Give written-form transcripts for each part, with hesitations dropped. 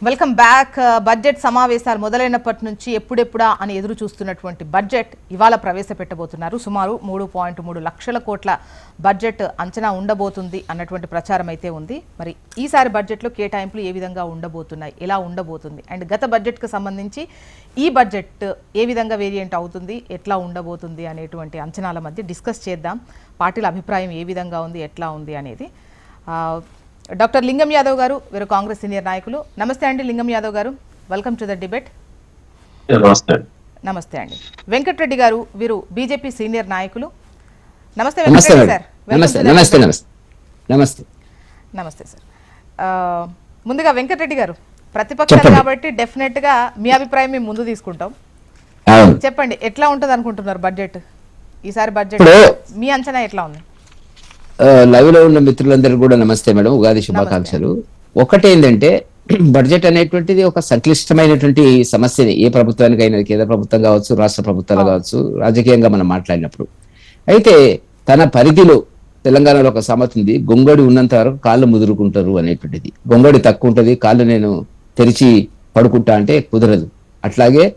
Welcome back. Budget సమావేశాలు మొదలైనప్పటి నుంచి ఎప్పుడెప్పుడా అని ఎదురు చూస్తున్నటువంటి బడ్జెట్ ఇవాళ ప్రవేశపెట్టబోతున్నారు. సుమారు 3.3 లక్షల కోట్ల బడ్జెట్ అంచనా ఉండబోతుంది అన్నటువంటి ప్రచారం అయితే ఉంది. మరి ఈసారి బడ్జెట్లో కేటాయింపులు ఏ విధంగా ఉండబోతున్నాయి, ఎలా ఉండబోతుంది, అండ్ గత బడ్జెట్కు సంబంధించి ఈ బడ్జెట్ ఏ విధంగా వేరియంట్ అవుతుంది, ఎట్లా ఉండబోతుంది అనేటువంటి అంచనాల మధ్య డిస్కస్ చేద్దాం. పార్టీల అభిప్రాయం ఏ విధంగా ఉంది, ఎట్లా ఉంది అనేది. డాక్టర్ లింగం యాదవ్ గారు, వీరు కాంగ్రెస్ సీనియర్ నాయకులు. నమస్తే అండి లింగం యాదవ్ గారు, వెల్కమ్ టు ద డిబేట్. నమస్తే అండి. వెంకటరెడ్డి గారు, వీరు బీజేపీ సీనియర్ నాయకులు. నమస్తే వెంకటరెడ్డి సార్. నమస్తే సార్. ముందుగా వెంకటరెడ్డి గారు, ప్రతిపక్షాలు కాబట్టి డెఫినెట్ గా మీ అభిప్రాయం మేము ముందు తీసుకుంటాం. చెప్పండి, ఎట్లా ఉంటుంది అనుకుంటున్నారు బడ్జెట్? ఈసారి బడ్జెట్ మీ అంచనా ఎట్లా ఉంది? లైవ్ లో ఉన్న మిత్రులందరూ కూడా నమస్తే మేడం, ఉగాది శుభాకాంక్షలు. ఒకటేంటంటే బడ్జెట్ అనేటువంటిది ఒక సంక్లిష్టమైనటువంటి సమస్యని ఏ ప్రభుత్వానికైనా, కేంద్ర ప్రభుత్వం కావచ్చు, రాష్ట్ర ప్రభుత్వాలు కావచ్చు, రాజకీయంగా మనం మాట్లాడినప్పుడు. అయితే తన పరిధిలో తెలంగాణలో ఒక సామెత ఉంది, గొంగడి ఉన్నంత వరకు కాళ్ళు ముదురుకుంటారు అనేటువంటిది. గొంగడి తక్కువ ఉంటుంది, కాళ్ళు నేను తెరిచి పడుకుంటా అంటే కుదరదు. అట్లాగే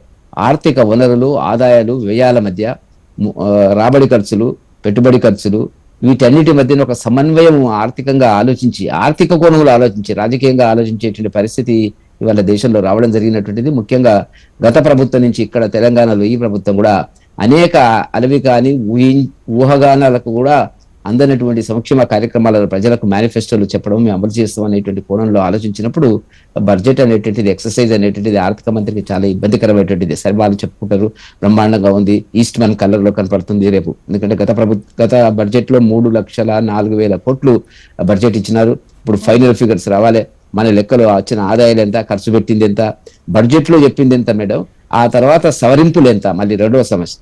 ఆర్థిక వనరులు, ఆదాయాలు, వ్యయాల మధ్య రాబడి ఖర్చులు, పెట్టుబడి ఖర్చులు, వీటన్నిటి మధ్యన ఒక సమన్వయం ఆర్థికంగా ఆలోచించి, ఆర్థిక కోణంలో ఆలోచించి, రాజకీయంగా ఆలోచించేటువంటి పరిస్థితి ఇవాళ దేశంలో రావడం జరిగినటువంటిది. ముఖ్యంగా గత ప్రభుత్వం నుంచి ఇక్కడ తెలంగాణలో ఈ ప్రభుత్వం కూడా అనేక అలవి కాని ఊహగానాలకు కూడా అందనటువంటి సంక్షేమ కార్యక్రమాలను ప్రజలకు మేనిఫెస్టోలు చెప్పడం, మేము అమలు చేస్తాం అనేటువంటి కోణంలో ఆలోచించినప్పుడు బడ్జెట్ అనేటువంటిది, ఎక్సర్సైజ్ అనేటువంటిది ఆర్థిక మంత్రికి చాలా ఇబ్బందికరమైనటువంటిది. సరే, వాళ్ళు చెప్పుకుంటారు బ్రహ్మాండంగా ఉంది, ఈస్ట్ మన్ కలర్ లో కనపడుతుంది రేపు. ఎందుకంటే గత బడ్జెట్ లో 3,04,000 కోట్లు బడ్జెట్ ఇచ్చినారు. ఇప్పుడు ఫైనల్ ఫిగర్స్ రావాలి, మన లెక్కలో వచ్చిన ఆదాయాలు ఎంత, ఖర్చు పెట్టింది ఎంత, బడ్జెట్ లో చెప్పింది ఎంత మేడం, ఆ తర్వాత సవరింపులు ఎంత, మళ్ళీ రెండవ సమస్య.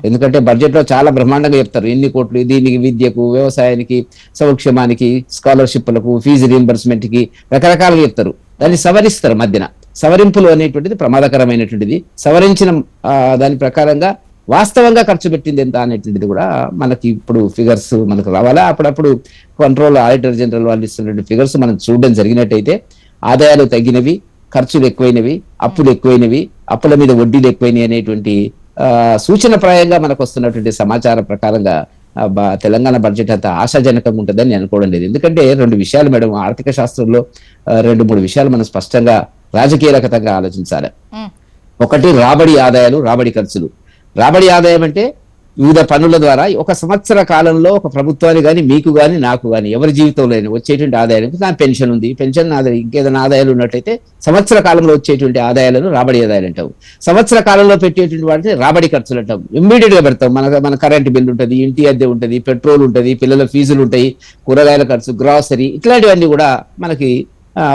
ఎందుకంటే బడ్జెట్ లో చాలా బ్రహ్మాండంగా చెప్తారు ఎన్ని కోట్లు దీనికి, విద్యకు, వ్యవసాయానికి, సంక్షేమానికి, స్కాలర్షిప్లకు, ఫీజు రీంబర్స్మెంట్ కి రకరకాలుగా చెప్తారు. దాన్ని సవరిస్తారు మధ్యన. సవరింపులు అనేటువంటిది ప్రమాదకరమైనటువంటిది. సవరించిన దాని ప్రకారంగా వాస్తవంగా ఖర్చు పెట్టింది ఎంత అనేటువంటిది కూడా మనకి ఇప్పుడు ఫిగర్స్ మనకు రావాలా. అప్పుడప్పుడు కంట్రోల్ ఆడిటర్ జనరల్ వాళ్ళు ఇస్తున్నటువంటి ఫిగర్స్ మనం చూడడం జరిగినట్టయితే ఆదాయాలు తగ్గినవి, ఖర్చులు ఎక్కువైనవి, అప్పులు ఎక్కువైనవి, అప్పుల మీద వడ్డీలు ఎక్కువైనవి అనేటువంటి సూచనప్రాయంగా మనకు వస్తున్నటువంటి సమాచారం ప్రకారంగా తెలంగాణ బడ్జెట్ అంత ఆశాజనకంగా ఉంటుందని నేను అనుకోవడం లేదు. ఎందుకంటే రెండు విషయాలు మేడం, ఆర్థిక శాస్త్రంలో 2-3 విషయాలు మనం స్పష్టంగా రాజకీయరకంగా ఆలోచించాలి. ఒకటి రాబడి ఆదాయాలు, రాబడి ఖర్చులు. రాబడి ఆదాయం అంటే వివిధ పన్నుల ద్వారా ఒక సంవత్సర కాలంలో ఒక ప్రభుత్వానికి కానీ, మీకు కానీ, నాకు కానీ, ఎవరి జీవితంలో వచ్చేటువంటి ఆదాయానికి నా పెన్షన్ ఉంది, పెన్షన్ ఆదాయం, ఇంకేదైనా ఆదాయాలు ఉన్నట్టయితే సంవత్సర కాలంలో వచ్చేటువంటి ఆదాయాలను రాబడి ఆదాయాలు అంటాం. సంవత్సర కాలంలో పెట్టేటువంటి వాటిని రాబడి ఖర్చులు అంటాం. ఇమ్మీడియట్ గా పెడతాం. మన కరెంట్ బిల్ ఉంటుంది, ఇంటి అద్దె ఉంటుంది, పెట్రోల్ ఉంటుంది, పిల్లల ఫీజులు ఉంటాయి, కూరగాయల ఖర్చు, గ్రాసరీ, ఇట్లాంటివన్నీ కూడా మనకి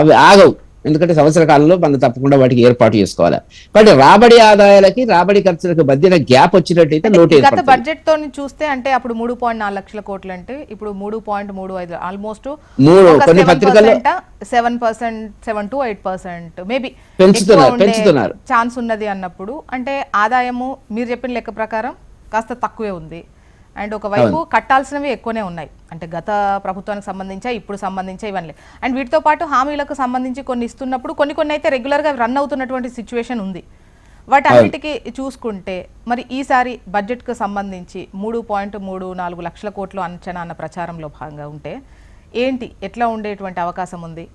అవి ఆగవు. ఎందుకంటే సంవత్సర కాలంలో మనం తప్పకుండా వాటికి ఏర్పాటు చేసుకోవాలి. కాబట్టి రాబడి ఆదాయాలకి, రాబడి ఖర్చులకు మధ్యన గ్యాప్ వచ్చినట్టయితే లోటు ఏర్పడుతుంది. బడ్జెట్ తో చూస్తే అంటే అప్పుడు 3.4 లక్షల కోట్లు అంటే ఇప్పుడు 3.35, ఆల్మోస్ట్ కొన్ని పత్రికల్లో 7%, 7 to 8% మేబీ పెంచుతున్నారు ఛాన్స్ ఉన్నది అన్నప్పుడు, అంటే ఆదాయము మీరు చెప్పిన లెక్క ప్రకారం కాస్త తక్కువే ఉంది. అండ్ ఒకవైపు కట్టాల్సినవి ఎక్కువనే ఉన్నాయి, అంటే గత ప్రభుత్వానికి సంబంధించా, ఇప్పుడు సంబంధించా, ఇవన్నీ. అండ్ వీటితో పాటు హామీలకు సంబంధించి కొన్ని ఇస్తున్నప్పుడు కొన్ని అయితే రెగ్యులర్గా రన్ అవుతున్నటువంటి సిచ్యువేషన్ ఉంది. వాటన్నిటికీ చూసుకుంటే మరి ఈసారి బడ్జెట్కు సంబంధించి 3.34 లక్షల కోట్లు అంచనా అన్న ప్రచారంలో భాగంగా ఉంటే ఏంటి, ఎట్లా ఉండేటువంటి అవకాశం ఉంది?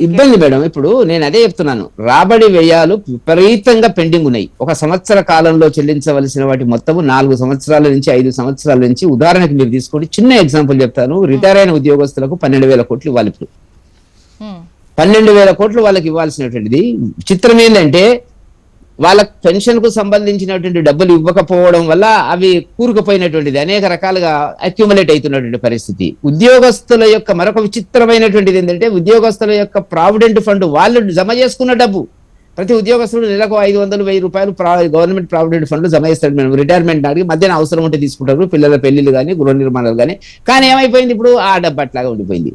ఇబ్బంది మేడం. ఇప్పుడు నేను అదే చెప్తున్నాను, రాబడి వ్యయాలు విపరీతంగా పెండింగ్ ఉన్నాయి. ఒక సంవత్సర కాలంలో చెల్లించవలసిన వాటి మొత్తము 4 సంవత్సరాల నుంచి 5 సంవత్సరాల నుంచి, ఉదాహరణకు మీరు తీసుకోండి, చిన్న ఎగ్జాంపుల్ చెప్తాను. రిటైర్ అయిన ఉద్యోగస్తులకు 12,000 కోట్లు ఇవ్వాలి. ఇప్పుడు 12,000 కోట్లు వాళ్ళకి ఇవ్వాల్సినటువంటిది. చిత్రం ఏంటంటే వాళ్ళ పెన్షన్ కు సంబంధించినటువంటి డబ్బులు ఇవ్వకపోవడం వల్ల అవి కూరుకుపోయినటువంటిది, అనేక రకాలుగా అక్యుములేట్ అవుతున్నటువంటి పరిస్థితి. ఉద్యోగస్తుల యొక్క మరొక విచిత్రమైనటువంటిది ఏంటంటే, ఉద్యోగస్తుల యొక్క ప్రావిడెంట్ ఫండ్ వాళ్ళు జమ చేసుకున్న డబ్బు, ప్రతి ఉద్యోగస్తుడు నెలకు 500-1000 రూపాయలు గవర్నమెంట్ ప్రావిడెంట్ ఫండ్ జమ చేస్తాడు. మేము రిటైర్మెంట్ నాటికి మధ్యాహ్నం అవసరం ఉంటే తీసుకుంటారు, పిల్లల పెళ్లిళ్ళు కానీ, గృహ నిర్మాణాలు కానీ. కానీ ఏమైపోయింది, ఇప్పుడు ఆ డబ్బు అట్లాగా ఉండిపోయింది.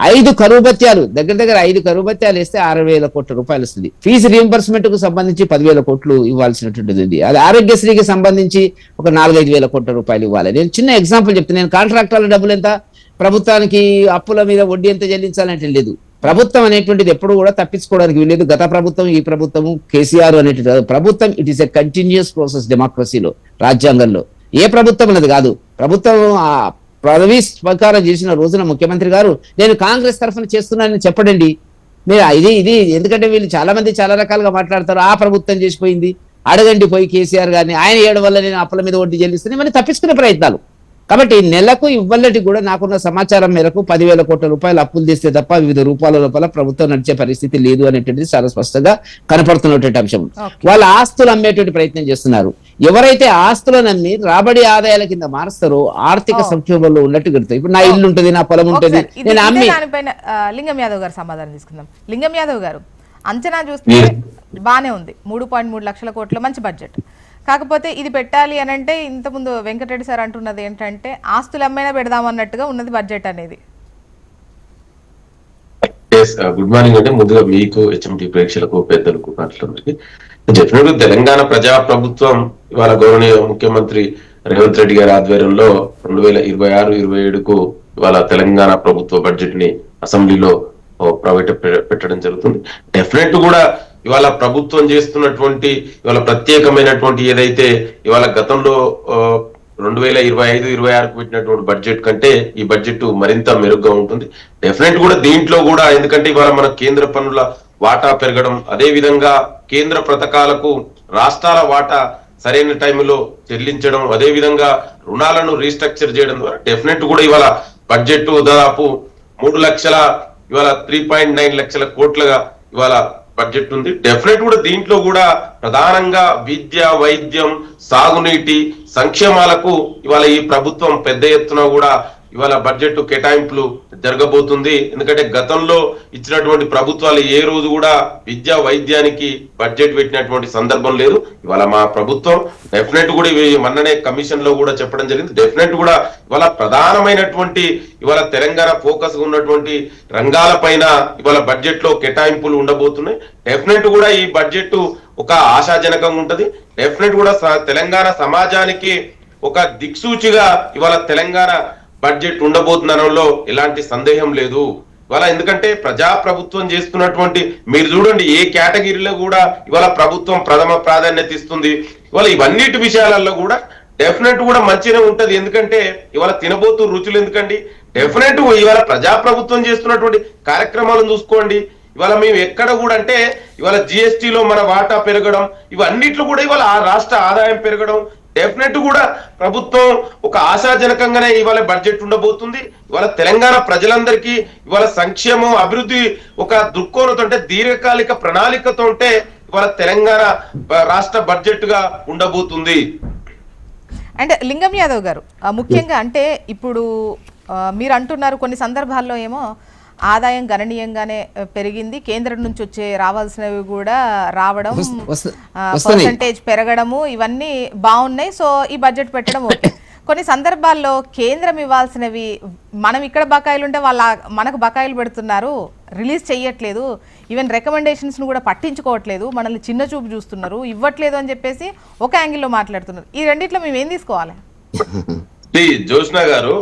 5 కరువు భత్యాలు, దగ్గర 5 కరువు భత్యాలు వేస్తే 6,000 కోట్ల రూపాయలు వస్తుంది. ఫీజు రీయింబర్స్మెంట్ కు సంబంధించి 10,000 కోట్లు ఇవ్వాల్సినటువంటిది ఉంది. అది ఆరోగ్యశ్రీకి సంబంధించి ఒక 4-5 వేల కోట్ల రూపాయలు ఇవ్వాలి. నేను చిన్న ఎగ్జాంపుల్ చెప్తాను. నేను కాంట్రాక్టర్ల డబ్బులు ఎంత, ప్రభుత్వానికి అప్పుల మీద వడ్డీ ఎంత చెల్లించాలంటే లేదు. ప్రభుత్వం అనేటువంటిది ఎప్పుడు కూడా తప్పించుకోవడానికి వీలేదు. గత ప్రభుత్వం, ఈ ప్రభుత్వం, కేసీఆర్ అనేటువంటి ప్రభుత్వం, it is a continuous process డెమోక్రసీలో, రాజ్యాంగంలో. ఏ ప్రభుత్వం అనేది కాదు. ప్రభుత్వం పదవీ స్వీకారం చేసిన రోజున ముఖ్యమంత్రి గారు నేను కాంగ్రెస్ తరఫున చేస్తున్నానని చెప్పడండి. మీరు ఇది ఎందుకంటే వీళ్ళు చాలా మంది చాలా రకాలుగా మాట్లాడతారు. ఆ ప్రభుత్వం చేసిపోయింది, అడగండి పోయి కేసీఆర్ గారిని, ఆయన ఏడు వల్ల నేను అప్పుల మీద వడ్డీ చెల్లిస్తాను, ఇవన్నీ తప్పించుకునే ప్రయత్నాలు. కాబట్టి నెలకు ఇవ్వల్లటి కూడా నాకున్న సమాచారం మేరకు 10,000 కోట్ల రూపాయలు అప్పులు చేస్తే తప్ప వివిధ రూపాల లోపల ప్రభుత్వం నడిచే పరిస్థితి లేదు అనేటువంటిది చాలా స్పష్టంగా కనపడుతున్నటువంటి అంశం. వాళ్ళ ఆస్తులు అమ్మేటువంటి ప్రయత్నం చేస్తున్నారు. ఎవరైతే ఆస్తులను అమ్మి రాబడి ఆదాయాల కింద మారుస్తారో ఆర్థిక సంక్షోభంలో ఉన్నట్టు గడుతాయి. ఇప్పుడు నా ఇల్లు ఉంటుంది, నా పొలం ఉంటుంది, నేను అమ్మి. దానిపైన లింగం యాదవ్ గారు సమాధానం తీసుకుందాం. లింగం యాదవ్ గారు, అంచనా చూస్తే బానే ఉంది, 3.3 లక్షల కోట్ల మంచి బడ్జెట్. కాకపోతే ఇది పెట్టాలి అని అంటే ఇంతకుముందు వెంకటరెడ్డి సార్ అంటున్నది ఏంటంటే ఆస్తులు అమ్మైనా పెడదామన్నట్టుగా ఉన్నది బడ్జెట్ అనేది. గుడ్ మార్నింగ్ అండి. ముందుగా మీకు, హెచ్ఎంటీ ప్రేక్షకులకు, పెద్దలకు, మాట్లాడుతుంది డెఫినెట్గా తెలంగాణ ప్రజా ప్రభుత్వం ఇవాళ గౌరవనీయ ముఖ్యమంత్రి రేవంత్ రెడ్డి గారి ఆధ్వర్యంలో 2026-27కు ఇవాళ తెలంగాణ ప్రభుత్వ బడ్జెట్ ని అసెంబ్లీలో పెట్టడం జరుగుతుంది. డెఫినెట్ కూడా ఇవాళ ప్రభుత్వం చేస్తున్నటువంటి ఇవాళ ప్రత్యేకమైనటువంటి ఏదైతే ఇవాళ గతంలో 2025-26కు పెట్టినటువంటి బడ్జెట్ కంటే ఈ బడ్జెట్ మరింత మెరుగ్గా ఉంటుంది. డెఫినెట్ కూడా దీంట్లో కూడా ఎందుకంటే ఇవాళ మన కేంద్ర పన్నుల వాటా పెరగడం, అదే విధంగా కేంద్ర పథకాలకు రాష్ట్రాల వాటా సరైన టైంలో చెల్లించడం, అదే విధంగా రుణాలను రీస్ట్రక్చర్ చేయడం ద్వారా డెఫినెట్ కూడా ఇవాళ బడ్జెట్ దాదాపు 3.9 లక్షల కోట్లుగా ఇవాళ బడ్జెట్ ఉంది. డెఫినెట్ కూడా దీంట్లో కూడా ప్రధానంగా విద్య, వైద్యం, సాగునీటి, సంక్షేమాలకు ఇవాళ ఈ ప్రభుత్వం పెద్ద ఎత్తున కూడా ఇవాళ బడ్జెట్ కేటాయింపులు జరగబోతుంది. ఎందుకంటే గతంలో ఇచ్చినటువంటి ప్రభుత్వాలు ఏ రోజు కూడా విద్యా, వైద్యానికి బడ్జెట్ పెట్టినటువంటి సందర్భం లేదు. ఇవాళ మా ప్రభుత్వం డెఫినెట్ కూడా మొన్ననే కమిషన్ లో కూడా చెప్పడం జరిగింది. డెఫినెట్ కూడా ఇవాళ ప్రధానమైనటువంటి ఇవాళ తెలంగాణ ఫోకస్ ఉన్నటువంటి రంగాల పైన ఇవాళ బడ్జెట్ లో కేటాయింపులు ఉండబోతున్నాయి. డెఫినెట్ కూడా ఈ బడ్జెట్ ఒక ఆశాజనకంగా ఉంటది. డెఫినెట్ కూడా తెలంగాణ సమాజానికి ఒక దిక్సూచిగా ఇవాళ తెలంగాణ బడ్జెట్ ఉండబోతుందనలో ఎలాంటి సందేహం లేదు. ఇవాళ ఎందుకంటే ప్రజా ప్రభుత్వం చేస్తున్నటువంటి మీరు చూడండి ఏ కేటగిరీలో కూడా ఇవాళ ప్రభుత్వం ప్రథమ ప్రాధాన్యత ఇస్తుంది. ఇవాళ ఇవన్నిటి విషయాలలో కూడా డెఫినెట్ కూడా మంచిగా ఉంటది. ఎందుకంటే ఇవాళ తినబోతూ రుచులు ఎందుకండి, డెఫినెట్ ఇవాళ ప్రజా ప్రభుత్వం చేస్తున్నటువంటి కార్యక్రమాలను చూసుకోండి. ఇవాళ మేము ఎక్కడ కూడా అంటే ఇవాళ జిఎస్టీలో మన వాటా పెరగడం, ఇవన్నిట్లో కూడా ఇవాళ ఆ రాష్ట్ర ఆదాయం పెరగడం, డెఫినెట్ కూడా ప్రభుత్వం ఒక ఆశాజనకంగానే ఇవాళ బడ్జెట్ ఉండబోతుంది. ఇవాళ తెలంగాణ ప్రజలందరికీ ఇవాళ సంక్షేమం, అభివృద్ధి ఒక దృక్కోణంతో అంటే దీర్ఘకాలిక ప్రణాళికతో ఉంటే ఇవాళ తెలంగాణ రాష్ట్ర బడ్జెట్ గా ఉండబోతుంది. అంటే లింగం యాదవ్ గారు, ముఖ్యంగా అంటే ఇప్పుడు మీరు అంటున్నారు కొన్ని సందర్భాల్లో ఏమో ఆదాయం గణనీయంగానే పెరిగింది, కేంద్రం నుంచి వచ్చే రావాల్సినవి కూడా రావడం, పర్సంటేజ్ పెరగడము, ఇవన్నీ బాగున్నాయి, సో ఈ బడ్జెట్ పెట్టడం ఓకే. కొన్ని సందర్భాల్లో కేంద్రం ఇవ్వాల్సినవి మనం ఇక్కడ బకాయిలు ఉంటే మనకు బకాయిలు పెడుతున్నారు, రిలీజ్ చెయ్యట్లేదు, ఈవెన్ రికమెండేషన్స్ ను కూడా పట్టించుకోవట్లేదు, మనల్ని చిన్న చూపు చూస్తున్నారు, ఇవ్వట్లేదు అని చెప్పేసి ఒక యాంగిల్లో మాట్లాడుతున్నారు. ఈ రెండిట్లో మేము ఏం తీసుకోవాలి? జోష్న గారు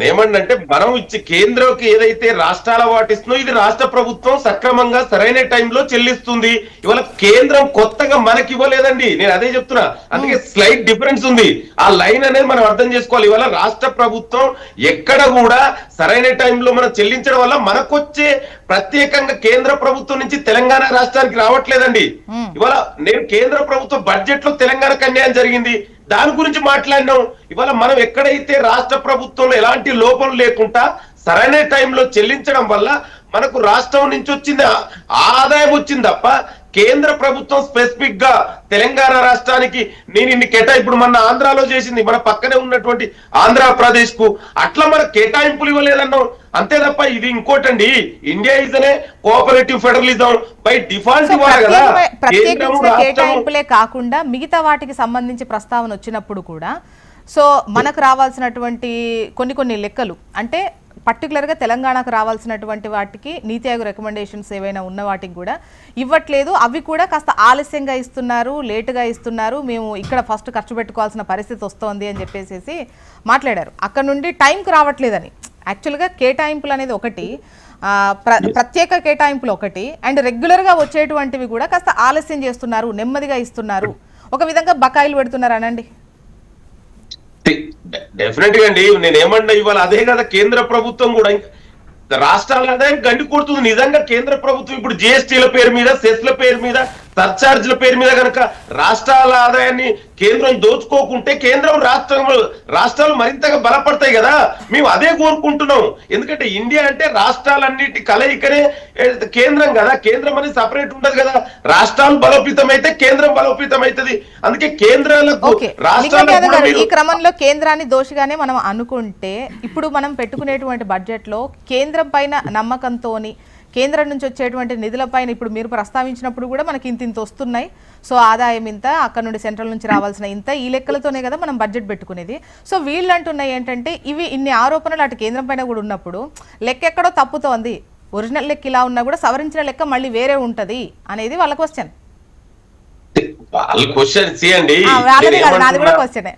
ఏమంటే మనం ఇచ్చే కేంద్రంకి ఏదైతే రాష్ట్రాల వాటిస్తుందో ఇది రాష్ట్ర ప్రభుత్వం సక్రమంగా సరైన టైంలో చెల్లిస్తుంది. ఇవాళ కేంద్రం కొత్తగా మనకి ఇవ్వలేదండి, నేను అదే చెప్తున్నా. అందుకే స్లైట్ డిఫరెన్స్ ఉంది. ఆ లైన్ అనేది మనం అర్థం చేసుకోవాలి. ఇవాళ రాష్ట్ర ప్రభుత్వం ఎక్కడ కూడా సరైన టైంలో మనం చెల్లించడం వల్ల మనకొచ్చే ప్రత్యేకంగా కేంద్ర ప్రభుత్వం నుంచి తెలంగాణ రాష్ట్రానికి రావట్లేదండి. ఇవాళ నేను కేంద్ర ప్రభుత్వం బడ్జెట్ లో తెలంగాణకు అన్యాయం జరిగింది, దాని గురించి మాట్లాడినాం. ఇవాళ మనం ఎక్కడైతే రాష్ట్ర ప్రభుత్వంలో ఎలాంటి లోపం లేకుండా సరైన టైంలో చెల్లించడం వల్ల మనకు రాష్ట్రం నుంచి వచ్చింది ఆదాయం వచ్చింది తప్ప కేంద్ర ప్రభుత్వం స్పెసిఫిక్ గా తెలంగాణ రాష్ట్రానికి నేను ఇన్ని ఇప్పుడు మన ఆంధ్రాలో చేసింది, మన పక్కనే ఉన్నటువంటి ఆంధ్రప్రదేశ్ కు అట్లా మన కేటాయింపులు ఇవ్వలేదన్నాం అంతే తప్ప. ఇది ఇంకోటండి, ఇండియా ఇస్ అనే కోఆపరేటివ్ ఫెడరలిజం బై డిఫాల్ట్ ఇవ్వాలి కదా. కేటాయింపులే కాకుండా మిగతా వాటికి సంబంధించి ప్రస్తావన వచ్చినప్పుడు కూడా సో మనకు రావాల్సినటువంటి కొన్ని లెక్కలు అంటే పర్టికులర్గా తెలంగాణకు రావాల్సినటువంటి వాటికి నీతి ఆయోగ్ రికమెండేషన్స్ ఏవైనా ఉన్న వాటికి కూడా ఇవ్వట్లేదు, అవి కూడా కాస్త ఆలస్యంగా ఇస్తున్నారు, లేటుగా ఇస్తున్నారు, మేము ఇక్కడ ఫస్ట్ ఖర్చు పెట్టుకోవాల్సిన పరిస్థితి వస్తోంది అని చెప్పేసి మాట్లాడారు. అక్కడ నుండి టైంకి రావట్లేదని. యాక్చువల్గా కేటాయింపులు అనేది ఒకటి, ప్రత్యేక కేటాయింపులు ఒకటి అండ్ రెగ్యులర్గా వచ్చేటువంటివి కూడా కాస్త ఆలస్యం చేస్తున్నారు, నెమ్మదిగా ఇస్తున్నారు, ఒక విధంగా బకాయిలు పెడుతున్నారు అనండి. డెఫినెట్ గా అండి, నేను ఏమన్నా ఇవాళ అదే కదా కేంద్ర ప్రభుత్వం కూడా రాష్ట్రాల ఆదాయం గండి కొడుతుంది. నిజంగా కేంద్ర ప్రభుత్వం ఇప్పుడు జిఎస్టీల పేరు మీద, సెస్ల పేరు మీద, సర్చార్జీల పేరు మీద కనుక రాష్ట్రాల ఆదాయాన్ని కేంద్రం దోచుకోకుంటే కేంద్రం రాష్ట్రాలు మరింతగా బలపడతాయి కదా. మేము అదే కోరుకుంటున్నాం. ఎందుకంటే ఇండియా అంటే రాష్ట్రాలన్నిటి కలయికనే కేంద్రం కదా. కేంద్రం అనేది సపరేట్ ఉండదు కదా. రాష్ట్రాలు బలోపేతం అయితే కేంద్రం బలోపేతం అవుతుంది. అందుకే కేంద్రాలకు ఈ క్రమంలో కేంద్రాన్ని దోషిగానే మనం అనుకుంటే ఇప్పుడు మనం పెట్టుకునేటువంటి బడ్జెట్ లో కేంద్రం పైన నమ్మకంతోని కేంద్రం నుంచి వచ్చేటువంటి నిధులపైన ఇప్పుడు మీరు ప్రస్తావించినప్పుడు కూడా మనకి ఇంత వస్తున్నాయి, సో ఆదాయం ఇంత, అక్కడ నుండి సెంట్రల్ నుంచి రావాల్సిన ఇంత, ఈ లెక్కలతోనే కదా మనం బడ్జెట్ పెట్టుకునేది. సో వీళ్ళు అంటున్నాయి ఏంటంటే ఇవి ఇన్ని ఆరోపణలు అటు కేంద్రం పైన కూడా ఉన్నప్పుడు లెక్క ఎక్కడో తప్పుతోంది, ఒరిజినల్ లెక్క ఇలా ఉన్నా కూడా సవరించిన లెక్క మళ్ళీ వేరే ఉంటది అనేది వాళ్ళ క్వశ్చన్. నాది కూడా క్వశ్చనే.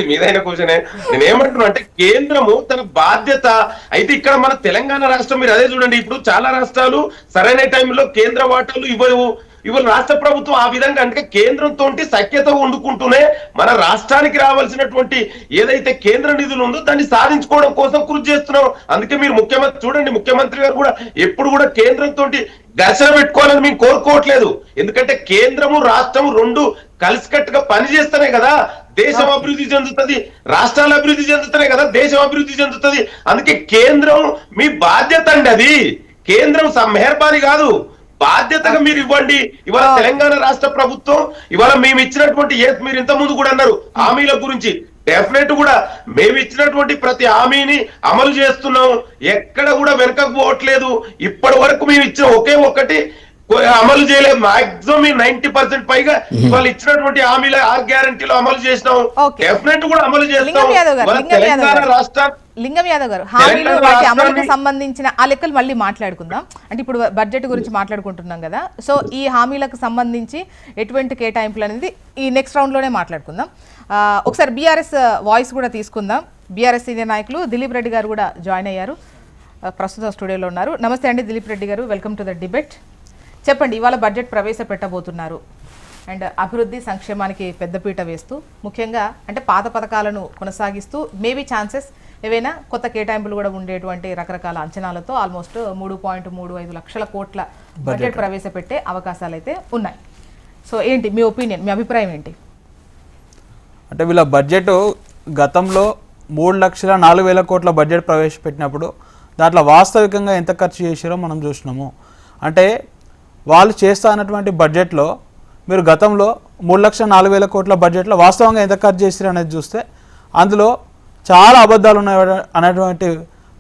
మీదైన క్వశ్చనే. నేను ఏమంటున్నా అంటే కేంద్రము తన బాధ్యత అయితే ఇక్కడ మన తెలంగాణ రాష్ట్రం మీరు అదే చూడండి. ఇప్పుడు చాలా రాష్ట్రాలు సరైన టైంలో కేంద్ర వాటాలు ఇవాళ రాష్ట్ర ప్రభుత్వం ఆ విధంగా అంటే కేంద్రంతో సఖ్యత వండుకుంటూనే మన రాష్ట్రానికి రావాల్సినటువంటి ఏదైతే కేంద్ర నిధులు ఉందో దాన్ని సాధించుకోవడం కోసం కృషి చేస్తున్నాం. అందుకే మీరు ముఖ్యమంత్రి గారు కూడా ఎప్పుడు కూడా కేంద్రంతో ఘర్షణ పెట్టుకోవాలని మేము కోరుకోవట్లేదు. ఎందుకంటే కేంద్రము రాష్ట్రము రెండు కలిసికట్టుగా పనిచేస్తేనే కదా దేశం అభివృద్ధి చెందుతుంది, రాష్ట్రాలు అభివృద్ధి చెందుతనే కదా దేశం అభివృద్ధి చెందుతుంది. అందుకే కేంద్రం మీ బాధ్యత అండి. అది కేంద్రం మెహర్బానీ కాదు, బాధ్యతగా మీరు ఇవ్వండి. ఇవాళ తెలంగాణ రాష్ట్ర ప్రభుత్వం ఇవాళ మేము ఇచ్చినటువంటి మీరు ఇంత ముందు కూడా అన్నారు హామీల గురించి, డెఫినెట్ కూడా మేము ఇచ్చినటువంటి ప్రతి హామీని అమలు చేస్తున్నాం. ఎక్కడ కూడా వెనకకు పోవట్లేదు. ఇప్పటి వరకు మేము ఇచ్చిన ఒకే ఒక్కటి అమలు చేయలేదు. మాక్సిమం 90% పైగా వాళ్ళు ఇచ్చినటువంటి హామీల 6 గ్యారంటీలు అమలు చేసినాం. డెఫినెట్ కూడా అమలు చేస్తాం. తెలంగాణ రాష్ట్ర లింగం యాదవ్ గారు, హామీలు వాటి అమలుకు సంబంధించిన ఆ లెక్కలు మళ్ళీ మాట్లాడుకుందాం. అంటే ఇప్పుడు బడ్జెట్ గురించి మాట్లాడుకుంటున్నాం కదా, సో ఈ హామీలకు సంబంధించి ఎటువంటి కేటాయింపులు అనేది ఈ నెక్స్ట్ రౌండ్ లోనే మాట్లాడుకుందాం. ఒకసారి బీఆర్ఎస్ వాయిస్ కూడా తీసుకుందాం. బీఆర్ఎస్ సీనియర్ నాయకులు దిలీప్ రెడ్డి గారు కూడా జాయిన్ అయ్యారు, ప్రస్తుతం స్టూడియోలో ఉన్నారు. నమస్తే అండి దిలీప్ రెడ్డి గారు, వెల్కమ్ టు ద డిబేట్. చెప్పండి, ఇవాళ బడ్జెట్ ప్రవేశపెట్టబోతున్నారు అండ్ అభివృద్ధి సంక్షేమానికి పెద్దపీట వేస్తూ ముఖ్యంగా అంటే పాత పథకాలను కొనసాగిస్తూ మేబీ ఛాన్సెస్ ఏవైనా కొత్త కేటాయింపులు కూడా ఉండేటువంటి రకరకాల అంచనాలతో ఆల్మోస్ట్ 3.35 లక్షల కోట్ల బడ్జెట్ ప్రవేశపెట్టే అవకాశాలు అయితే ఉన్నాయి. సో ఏంటి మీ ఒపీనియన్, మీ అభిప్రాయం ఏంటి? అంటే వీళ్ళ బడ్జెట్ గతంలో 3,04,000 కోట్ల బడ్జెట్ ప్రవేశపెట్టినప్పుడు దాంట్లో వాస్తవికంగా ఎంత ఖర్చు చేశారో మనం చూసినాము. అంటే వాళ్ళు చేస్తా అన్నటువంటి బడ్జెట్లో మీరు గతంలో 3,04,000 కోట్ల బడ్జెట్లో వాస్తవంగా ఎంత ఖర్చు చేశారు అనేది చూస్తే అందులో చాలా అబద్ధాలు ఉన్నాయి అనేటువంటి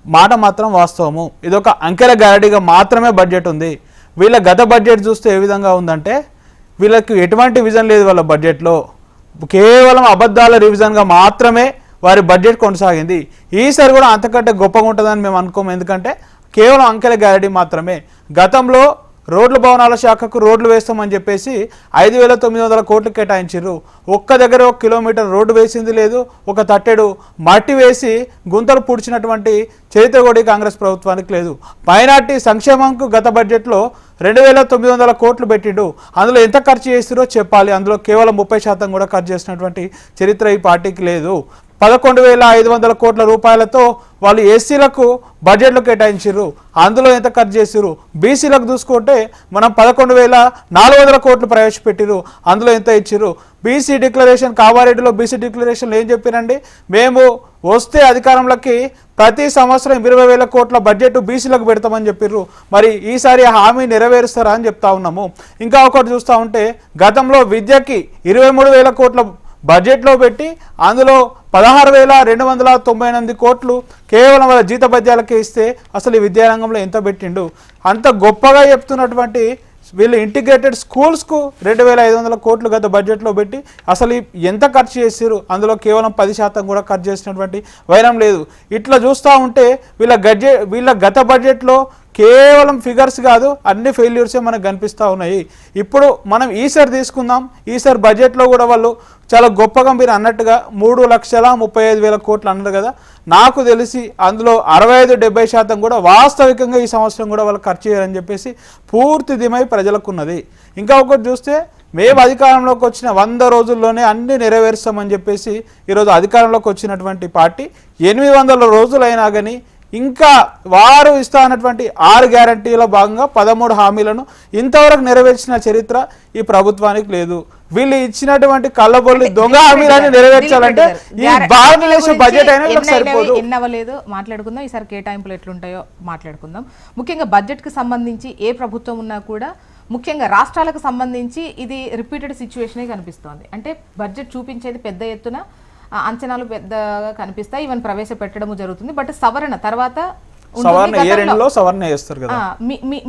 మాట మాత్రం వాస్తవము. ఇదొక అంకెల గారడిగా మాత్రమే బడ్జెట్ ఉంది. వీళ్ళ గత బడ్జెట్ చూస్తే ఏ విధంగా ఉందంటే వీళ్ళకి ఎటువంటి విజన్ లేదు. వాళ్ళ బడ్జెట్లో కేవలం అబద్ధాల రివిజన్గా మాత్రమే వారి బడ్జెట్ కొనసాగింది. ఈసారి కూడా అంతకంటే గొప్పగా ఉంటుందని మేము అనుకోము. ఎందుకంటే కేవలం అంకెల గారడి మాత్రమే. గతంలో రోడ్ల భవనాల శాఖకు రోడ్లు వేస్తామని చెప్పేసి 5,900 కోట్లు కేటాయించారు. ఒక్క దగ్గర 1 కిలోమీటర్ రోడ్డు వేసింది లేదు, ఒక తట్టెడు మట్టి వేసి గుంతలు పూడ్చినటువంటి చరిత్ర కూడా కాంగ్రెస్ ప్రభుత్వానికి లేదు. మైనార్టీ సంక్షేమంకు గత బడ్జెట్లో 2,900 కోట్లు పెట్టిండు. అందులో ఎంత ఖర్చు చేస్తారో చెప్పాలి. అందులో కేవలం 30% కూడా ఖర్చు చేసినటువంటి చరిత్ర ఈ పార్టీకి లేదు. 11,500 కోట్ల రూపాయలతో వాళ్ళు ఎస్సీలకు బడ్జెట్లో కేటాయించారు. అందులో ఎంత ఖర్చు చేసారు? బీసీలకు చూసుకుంటే మనం 11,400 కోట్లు ప్రవేశపెట్టారు. అందులో ఎంత ఇచ్చారు? బీసీ డిక్లరేషన్, కామారెడ్డిలో బీసీ డిక్లరేషన్లో ఏం చెప్పారండి? మేము వస్తే అధికారంలోకి ప్రతి సంవత్సరం 20,000 కోట్ల బడ్జెట్ బీసీలకు పెడతామని చెప్పారు. మరి ఈసారి హామీ నెరవేరుస్తారా అని చెప్తా ఉన్నాము. ఇంకా ఒకటి చూస్తూ ఉంటే గతంలో విద్యకి 23,000 కోట్ల బడ్జెట్లో పెట్టి అందులో 16,298 కోట్లు కేవలం వాళ్ళ జీతభత్యాలకే ఇస్తే అసలు ఈ విద్యారంగంలో ఎంత పెట్టిండు? అంత గొప్పగా చెప్తున్నటువంటి వీళ్ళు ఇంటిగ్రేటెడ్ స్కూల్స్కు 2,500 కోట్లు గత బడ్జెట్లో పెట్టి అసలు ఎంత ఖర్చు చేసారు? అందులో కేవలం 10% కూడా ఖర్చు చేసినటువంటి వైరం లేదు. ఇట్లా చూస్తూ ఉంటే వీళ్ళ గత బడ్జెట్లో కేవలం ఫిగర్స్ కాదు, అన్ని ఫెయిల్యూర్సే మనకు కనిపిస్తూ ఉన్నాయి. ఇప్పుడు మనం ఈసారి తీసుకుందాం, ఈసారి బడ్జెట్లో కూడా వాళ్ళు చాలా గొప్పగా మీరు అన్నట్టుగా 3,35,000 కోట్లు అన్నారు కదా. నాకు తెలిసి అందులో 65-70% కూడా వాస్తవికంగా ఈ సంవత్సరం కూడా వాళ్ళు ఖర్చు చేయాలని చెప్పేసి పూర్తి ధీమై ప్రజలకు ఉన్నది. ఇంకా ఒకటి చూస్తే మేము అధికారంలోకి వచ్చిన 100 రోజుల్లోనే అన్ని నెరవేరుస్తామని చెప్పేసి ఈరోజు అధికారంలోకి వచ్చినటువంటి పార్టీ 800 రోజులైనా కానీ ఇంకా వారు ఇస్తా అన్నటువంటి 6 గ్యారంటీలో భాగంగా 13 హామీలను ఇంతవరకు నెరవేర్చిన చరిత్ర ఈ ప్రభుత్వానికి లేదు. వీళ్ళు ఇచ్చినటువంటి కళ్ళబొల్లి దొంగ హామీలను నెరవేర్చాలంటే ఈ భారతదేశ బడ్జెట్ అయినా సరిపోదు. ఎన్నవలేదు మాట్లాడుకుందాం, ఈసారి కేటాయింపులు ఎట్లుంటాయో మాట్లాడుకుందాం. ముఖ్యంగా బడ్జెట్కి సంబంధించి ఏ ప్రభుత్వం ఉన్నా కూడా ముఖ్యంగా రాష్ట్రాలకు సంబంధించి ఇది రిపీటెడ్ సిచ్యువేషనే కనిపిస్తోంది. అంటే బడ్జెట్ చూపించేది పెద్ద ఎత్తున అంచనాలు పెద్దగా కనిపిస్తాయి, ఈవెన్ ప్రవేశపెట్టడం జరుగుతుంది. బట్ సవరణ తర్వాత సవరణ చేస్తారు కదా.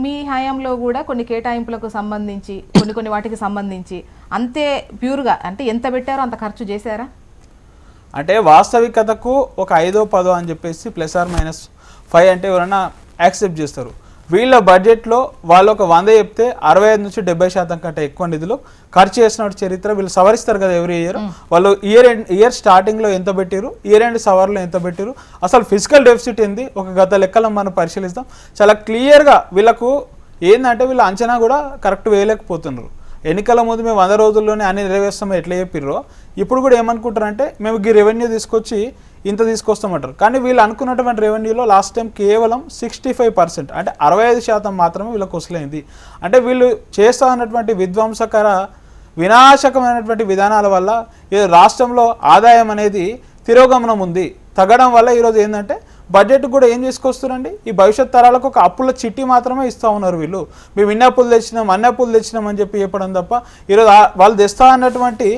మీ హయాంలో కూడా కొన్ని కేటాయింపులకు సంబంధించి కొన్ని వాటికి సంబంధించి అంతే ప్యూర్గా అంటే ఎంత పెట్టారో అంత ఖర్చు చేశారా? అంటే వాస్తవికతకు ఒక 5-10 అని చెప్పేసి +-5 అంటే ఎవరైనా యాక్సెప్ట్ చేస్తారు. వీళ్ళ బడ్జెట్లో వాళ్ళు ఒక 100 చెప్తే 65-70% కంటే ఎక్కువ నిధులు ఖర్చు చేసిన చరిత్ర వీళ్ళు సవరిస్తారు కదా ఎవ్రీ ఇయర్. వాళ్ళు ఇయర్ స్టార్టింగ్లో ఎంత పెట్టారు, ఇయర్ ఎండ్ సవర్లో ఎంత పెట్టారు, అసలు ఫిజికల్ డెఫిసిట్ ఏంది ఒక గత లెక్కలను మనం పరిశీలిస్తాం. చాలా క్లియర్గా వీళ్ళకు ఏంటంటే వీళ్ళ అంచనా కూడా కరెక్ట్ వేయలేకపోతున్నారు. ఎన్నికల ముందు మేము 100 రోజుల్లోనే అన్ని నెరవేర్స్తామో ఎట్లా చెప్పిర్రో ఇప్పుడు కూడా ఏమనుకుంటారంటే మేము ఈ రెవెన్యూ తీసుకొచ్చి ఇంత తీసుకొస్తామంటారు. కానీ వీళ్ళు అనుకున్నటువంటి రెవెన్యూలో లాస్ట్ టైం కేవలం 65% అంటే 65% మాత్రమే వీళ్ళకి వసలైంది. అంటే వీళ్ళు చేస్తూ ఉన్నటువంటి విధ్వంసకర వినాశకమైనటువంటి విధానాల వల్ల ఈ రాష్ట్రంలో ఆదాయం అనేది తిరోగమనం ఉంది. తగ్గడం వల్ల ఈరోజు ఏంటంటే బడ్జెట్ కూడా ఏం చేసుకొస్తారండి, ఈ భవిష్యత్ తరాలకు ఒక అప్పుల చిట్టి మాత్రమే ఇస్తూ ఉన్నారు. వీళ్ళు మేము ఇన్ని అప్పులు తెచ్చినాం అన్ని అప్పులు తెచ్చినాం అని చెప్పి చెప్పడం తప్ప ఈరోజు వాళ్ళు తెస్తా అన్నటువంటి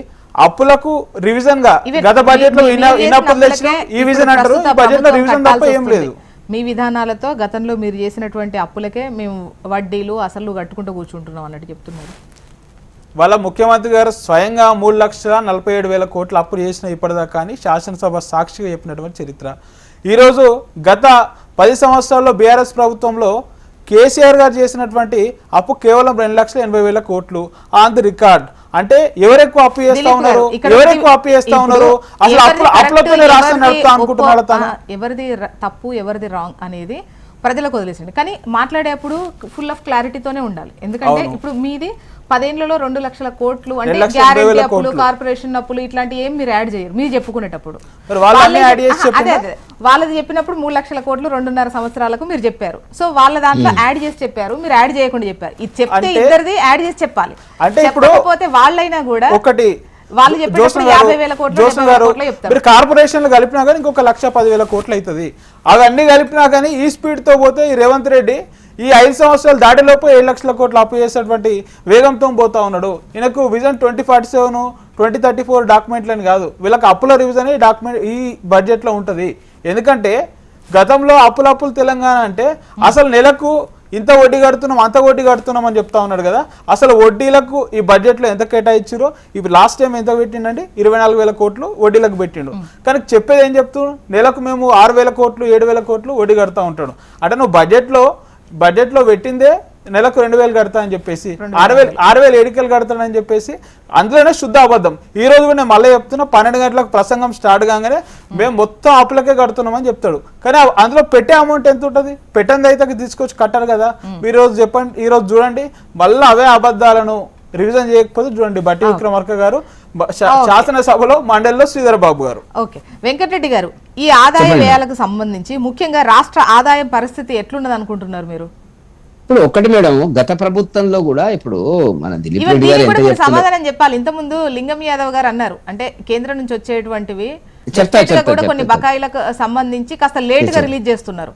అప్పులకు రివిజన్ గా గత బడ్జెట్ లో ఇన్ని అప్పులు తెచ్చినాం ఈ విజన్ అంటారు, ఈ బడ్జెట్ లో రివిజన్ తప్ప ఏం లేదు. మీ విధానాలతో గతంలో మీరు చేసినటువంటి అప్పులకే మేము వడ్డీలు అసలు కట్టుకుంటూ కూర్చుంటున్నాం అన్నట్టు చెప్తున్నారు. వాళ్ళ ముఖ్యమంత్రి గారు స్వయంగా 3,47,000 కోట్లు అప్పు చేసిన ఇప్పటిదాకా కానీ శాసనసభ సాక్షిగా చెప్పినటువంటి చరిత్ర. ఈరోజు గత 10 సంవత్సరాల్లో బీఆర్ఎస్ ప్రభుత్వంలో కేసీఆర్ గారు చేసినటువంటి అప్పు కేవలం 2,80,000 కోట్లు ఆన్ ది రికార్డ్. అంటే ఎవరెక్కువ అప్పు చేస్తా ఉన్నారు, ఎవరెక్కువ అప్పు చేస్తా ఉన్నారు, అసలు అప్పులతోనే రాష్ట్రం నడుపుతా అనుకుంటున్నారు. ఎవరిది తప్పు ఎవరిది రాంగ్ అనేది ప్రజలకు వదిలేసింది. కానీ మాట్లాడేప్పుడు ఫుల్ ఆఫ్ క్లారిటీతోనే ఉండాలి. ఎందుకంటే ఇప్పుడు మీది 10 ఏళ్లలో 2 లక్షల కోట్లు అంటే గ్యారెంటీ అప్పులు, కార్పొరేషన్ అప్పులు ఇట్లాంటి ఏం మీరు యాడ్ చేయరు. మీరు చెప్పుకునేటప్పుడు వాళ్ళది చెప్పినప్పుడు 3 లక్షల కోట్లు 2.5 సంవత్సరాలకు మీరు చెప్పారు. సో వాళ్ళ దాంట్లో యాడ్ చేసి చెప్పారు, మీరు యాడ్ చేయకుండా చెప్పారు. ఇది చెప్తే ఇద్దరిది యాడ్ చేసి చెప్పాలి. చెప్పకపోతే వాళ్ళైనా కూడా ఒకటి వాళ్ళు చెప్పినప్పుడు 50,000 కోట్లు కార్పొరేషన్లు కలిపినా కానీ ఇంకొక 1,10,000 కోట్లు అవుతుంది. అవన్నీ కలిపినా కానీ ఈ స్పీడ్ తో పోతే ఈ రేవంత్ రెడ్డి ఈ 5 సంవత్సరాలు దాటిలోపు 7 లక్షల కోట్లు అప్పు చేసేటువంటి వేగంతో పోతా ఉన్నాడు. ఈయనకు విజన్ 2047 2034 డాక్యుమెంట్లని కాదు, వీళ్ళకి అప్పుల రివిజన్ డాక్యుమెంట్ ఈ బడ్జెట్లో ఉంటుంది. ఎందుకంటే గతంలో అప్పులు తెలంగాణ అంటే అసలు నెలకు ఇంత వడ్డీ కడుతున్నాం అంత వడ్డీ కడుతున్నాం అని చెప్తా ఉన్నాడు కదా. అసలు వడ్డీలకు ఈ బడ్జెట్లో ఎంత కేటాయించారో ఇవి లాస్ట్ టైం ఎంత పెట్టిండండి, 24,000 కోట్లు వడ్డీలకు పెట్టిండు. కానీ చెప్పేది ఏం చెప్తున్నాడు, నెలకు మేము 6,000 కోట్లు 7,000 కోట్లు వడ్డీ కడతా ఉంటాడు. అంటే నువ్వు బడ్జెట్లో పెట్టిందే నెలకు 2,000 కడతా అని చెప్పేసి 6,000 ఏడికలు కడతాడని చెప్పేసి అందులోనే శుద్ధ అబద్ధం. ఈ రోజు కూడా నేను మళ్ళీ చెప్తున్నా, 12 గంటలకు ప్రసంగం స్టార్ట్ కాగానే మేము మొత్తం అప్పులకే కడుతున్నామని చెప్తాడు. కానీ అందులో పెట్టే అమౌంట్ ఎంత ఉంటుంది, పెట్టంది అయితే తీసుకొచ్చి కట్టారు కదా. ఈ రోజు చెప్పండి, ఈ రోజు చూడండి మళ్ళీ అవే అబద్ధాలను రివిజన్ చేయకపోతే చూడండి బట్టి విక్రమార్క గారు శాసనసభలో మండలిలో శ్రీధర్ బాబు గారు. ఓకే వెంకటరెడ్డి గారు, ఈ ఆదాయ వ్యయాలకు సంబంధించి ముఖ్యంగా రాష్ట్ర ఆదాయం పరిస్థితి ఎట్లున్నది అనుకుంటున్నారు మీరు? ఇప్పుడు ఒకటి మేడం, గత ప్రభుత్వంలో కూడా ఇప్పుడు మన దిలీప్ రెడ్డి గారు సమాధానం చెప్పాలి. ఇంతకుముందు లింగం యాదవ్ గారు అన్నారు, అంటే కేంద్రం నుంచి వచ్చేటువంటివి కూడా కొన్ని బకాయిలకు సంబంధించి కాస్త లేట్ గా రిలీజ్ చేస్తున్నారు.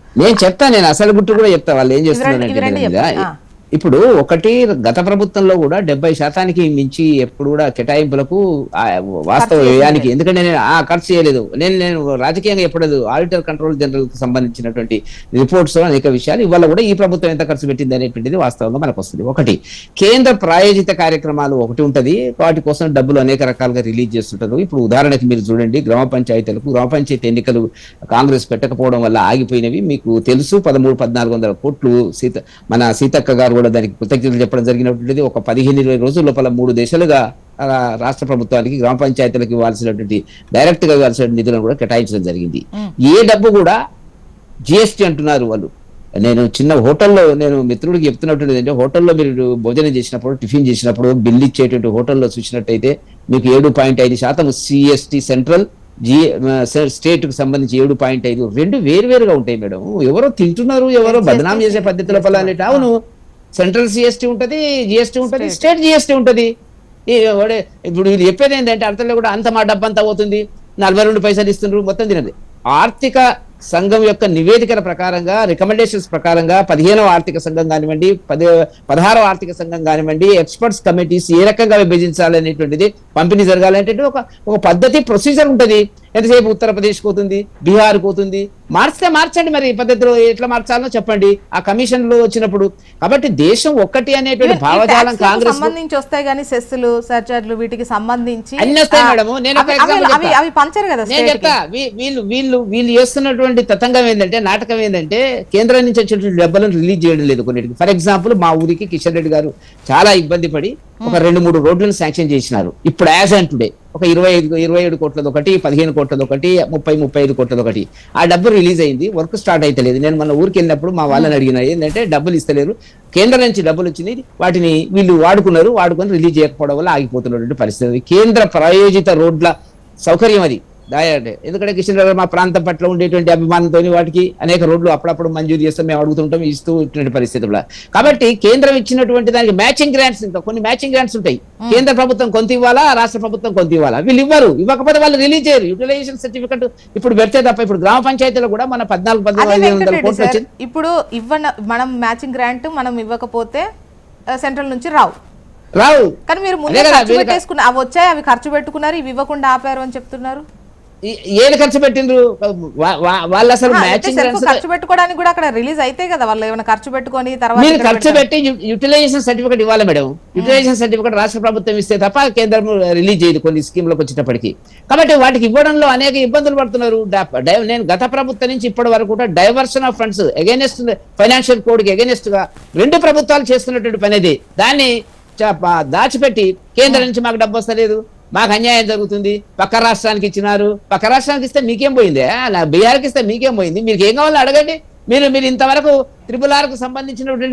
నేను అసలు గుట్టు కూడా చెప్తా వాళ్ళు ఏం చేస్తున్నారు. ఇప్పుడు ఒకటి గత ప్రభుత్వంలో కూడా 70% మించి ఎప్పుడు కూడా కేటాయింపులకు వాస్తవ వ్యయానికి, ఎందుకంటే నేను ఖర్చు చేయలేదు, నేను రాజకీయంగా ఎప్పుడలేదు. ఆడిటర్ కంట్రోల్ జనరల్ కు సంబంధించినటువంటి రిపోర్ట్స్ అనేక విషయాలు ఇవాళ కూడా ఈ ప్రభుత్వం ఎంత ఖర్చు పెట్టింది అనేటువంటిది వాస్తవంగా మనకు వస్తుంది. ఒకటి కేంద్ర ప్రాయోజిత కార్యక్రమాలు ఒకటి ఉంటది, వాటి కోసం డబ్బులు అనేక రకాలుగా రిలీజ్ చేస్తుంటారు. ఇప్పుడు ఉదాహరణకి మీరు చూడండి, గ్రామ పంచాయతీ ఎన్నికలు కాంగ్రెస్ పెట్టకపోవడం వల్ల ఆగిపోయినవి మీకు తెలుసు. 1300-1400 కోట్లు మన సీతక్క గారు కూడా దానికి కృతజ్ఞతలు చెప్పడం జరిగినటువంటిది. ఒక 15-20 రోజుల లోపల 3 దశలుగా రాష్ట్ర ప్రభుత్వానికి గ్రామ పంచాయతీలకు ఇవ్వాల్సినటువంటి డైరెక్ట్ గా ఇవ్వాల్సిన నిధులను కూడా కేటాయించడం జరిగింది. ఏ డబ్బు కూడా జిఎస్టీ అంటున్నారు వాళ్ళు. నేను చిన్న హోటల్లో నేను మిత్రుడికి చెప్తున్నటువంటి ఏంటంటే, హోటల్లో మీరు భోజనం చేసినప్పుడు, టిఫిన్ చేసినప్పుడు బిల్లు ఇచ్చేటువంటి హోటల్లో చూసినట్టయితే మీకు 7.5% సిఎస్టీ సెంట్రల్, స్టేట్ కు సంబంధించి 7.5, రెండు వేరువేరుగా ఉంటాయి మేడం. ఎవరో తింటున్నారు, ఎవరో బదనాం చేసే పద్ధతిలో పలానేట. అవును, సెంట్రల్ సిఎస్టీ ఉంటది, జిఎస్టీ ఉంటది, స్టేట్ జిఎస్టీ ఉంటది. ఇప్పుడు వీళ్ళు చెప్పేది ఏంటంటే అర్థంలో కూడా అంత మా డబ్బంతా పోతుంది, 42 పైసలు ఇస్తున్నారు, మొత్తం తినది. ఆర్థిక సంఘం యొక్క నివేదికల ప్రకారంగా, రికమెండేషన్స్ ప్రకారంగా 15వ ఆర్థిక సంఘం కానివ్వండి, 16వ ఆర్థిక సంఘం కానివ్వండి, ఎక్స్పర్ట్స్ కమిటీస్ ఏ రకంగా విభజించాలనేటువంటిది, పంపిణీ జరగాలంటే ఒక పద్ధతి, ప్రొసీజర్ ఉంటుంది. ఎంతసేపు ఉత్తరప్రదేశ్ పోతుంది, బీహార్ పోతుంది, మార్చండి. మరి ఈ పద్ధతిలో ఎట్లా మార్చాలో చెప్పండి ఆ కమిషన్ లో వచ్చినప్పుడు. కాబట్టి దేశం ఒక్కటి అనేటువంటి భావజాలం కాంగ్రెస్ సంబంధించి వస్తాయి, కానీ సెస్సులు, సర్చార్జ్లు వీటికి సంబంధించి అన్ని వస్తాయి మేడం. నేను అవి పంచరు కదా. నేను చెప్తా, వీళ్ళు చేస్తున్నటువంటి తతంగం ఏంటంటే, నాటకం ఏంటంటే, కేంద్రం నుంచి వచ్చేటువంటి డబ్బులను రిలీజ్ చేయడం లేదు కొన్నిటికి. ఫర్ ఎగ్జాంపుల్, మా ఊరికి కిషన్ రెడ్డి గారు చాలా ఇబ్బంది పడి ఒక 2-3 రోడ్లను శాంక్షన్ చేసినారు. ఇప్పుడు యాజ్ అండ్ టుడే ఒక 27 కోట్లది ఒకటి, 15 కోట్లది ఒకటి, 35 కోట్లది ఒకటి. ఆ డబ్బు రిలీజ్ అయింది, వర్క్ స్టార్ట్ అయితే లేదు. నేను మన ఊరికి వెళ్ళినప్పుడు మా వాళ్ళని అడిగిన ఏంటంటే, డబ్బులు ఇస్తలేరు, కేంద్రం నుంచి డబ్బులు వచ్చినాయి, వాటిని వీళ్ళు వాడుకొని రిలీజ్ చేయకపోవడం వల్ల ఆగిపోతున్నటువంటి పరిస్థితి. కేంద్ర ప్రాయోజిత రోడ్ల సౌకర్యం అది. ఎందుకంటే కిషన్ రెడ్డి మా ప్రాంతం పట్ల ఉండేటువంటి అభిమానంతో వాటికి అనేక రోడ్లు అప్పుడప్పుడు మంజూరు చేస్తాం, మేము అడుగుతుంటాం, ఇస్తూ ఇటువంటి పరిస్థితుల్లో. కాబట్టి కేంద్రం ఇచ్చినటువంటి దానికి మ్యాచింగ్ గ్రాంట్స్, ఇంకా కొన్ని మ్యాచింగ్ గ్రాంట్స్ ఉంటాయి. కేంద్ర ప్రభుత్వం కొంత ఇవ్వాలా, రాష్ట్ర ప్రభుత్వం కొంత ఇవ్వాలా. వీళ్ళు ఇవ్వకపోతే వాళ్ళు రిలీజ్ చేయరు. యూటిలైజేషన్ సర్టిఫికెట్ ఇప్పుడు పెడితే తప్ప. ఇప్పుడు గ్రామ పంచాయతీలో కూడా మన 14,500 కోట్లు వచ్చింది. ఇప్పుడు మనం మ్యాచింగ్ గ్రాంట్ మనం ఇవ్వకపోతే సెంట్రల్ నుంచి రావు. కానీ మీరు ముందే ఖర్చు పెట్టేసుకున్నారు, అవి వచ్చాయి, అవి ఖర్చు పెట్టుకున్నారు, ఇవి ఇవ్వకుండా ఆపారు అని చెప్తున్నారు. ఏది ఖర్చు పెట్టిండ్రు వాళ్ళు? అసలు ఖర్చు పెట్టుకోవడానికి కూడా అక్కడ రిలీజ్ అయితే కదా, వాళ్ళు ఏమైనా ఖర్చు పెట్టుకొని తర్వాత మీరు ఖర్చు పెట్టి యూటిలైజేషన్ సర్టిఫికేట్ ఇవ్వాలి మేడం. యూటిలైజేషన్ సర్టిఫికేట్ రాష్ట్ర ప్రభుత్వం ఇస్తే తప్ప కేంద్రం రిలీజ్ చేయదు కొన్ని స్కీమ్లకు వచ్చేటప్పటికి. కాబట్టి వాటికి ఇవ్వడంలో అనేక ఇబ్బందులు పడుతున్నారు. నేను గత ప్రభుత్వం నుంచి ఇప్పటి వరకు కూడా diversion of funds against financial code కి ఎగైనెస్ట్ గా 2 ప్రభుత్వాలు చేస్తున్నటువంటి పని అది. దాన్ని దాచిపెట్టి కేంద్రం నుంచి మాకు డబ్బు వస్తలేదు, మాకు అన్యాయం జరుగుతుంది, పక్క రాష్ట్రానికి ఇచ్చినారు, పక్క రాష్ట్రానికి ఇస్తే మీకేం పోయిందే, బీహార్కి ఇస్తే మీకేం పోయింది, మీకు ఏం కావాలో అడగండి. మీరు ఇంతవరకు RRR కు సంబంధించినటువంటి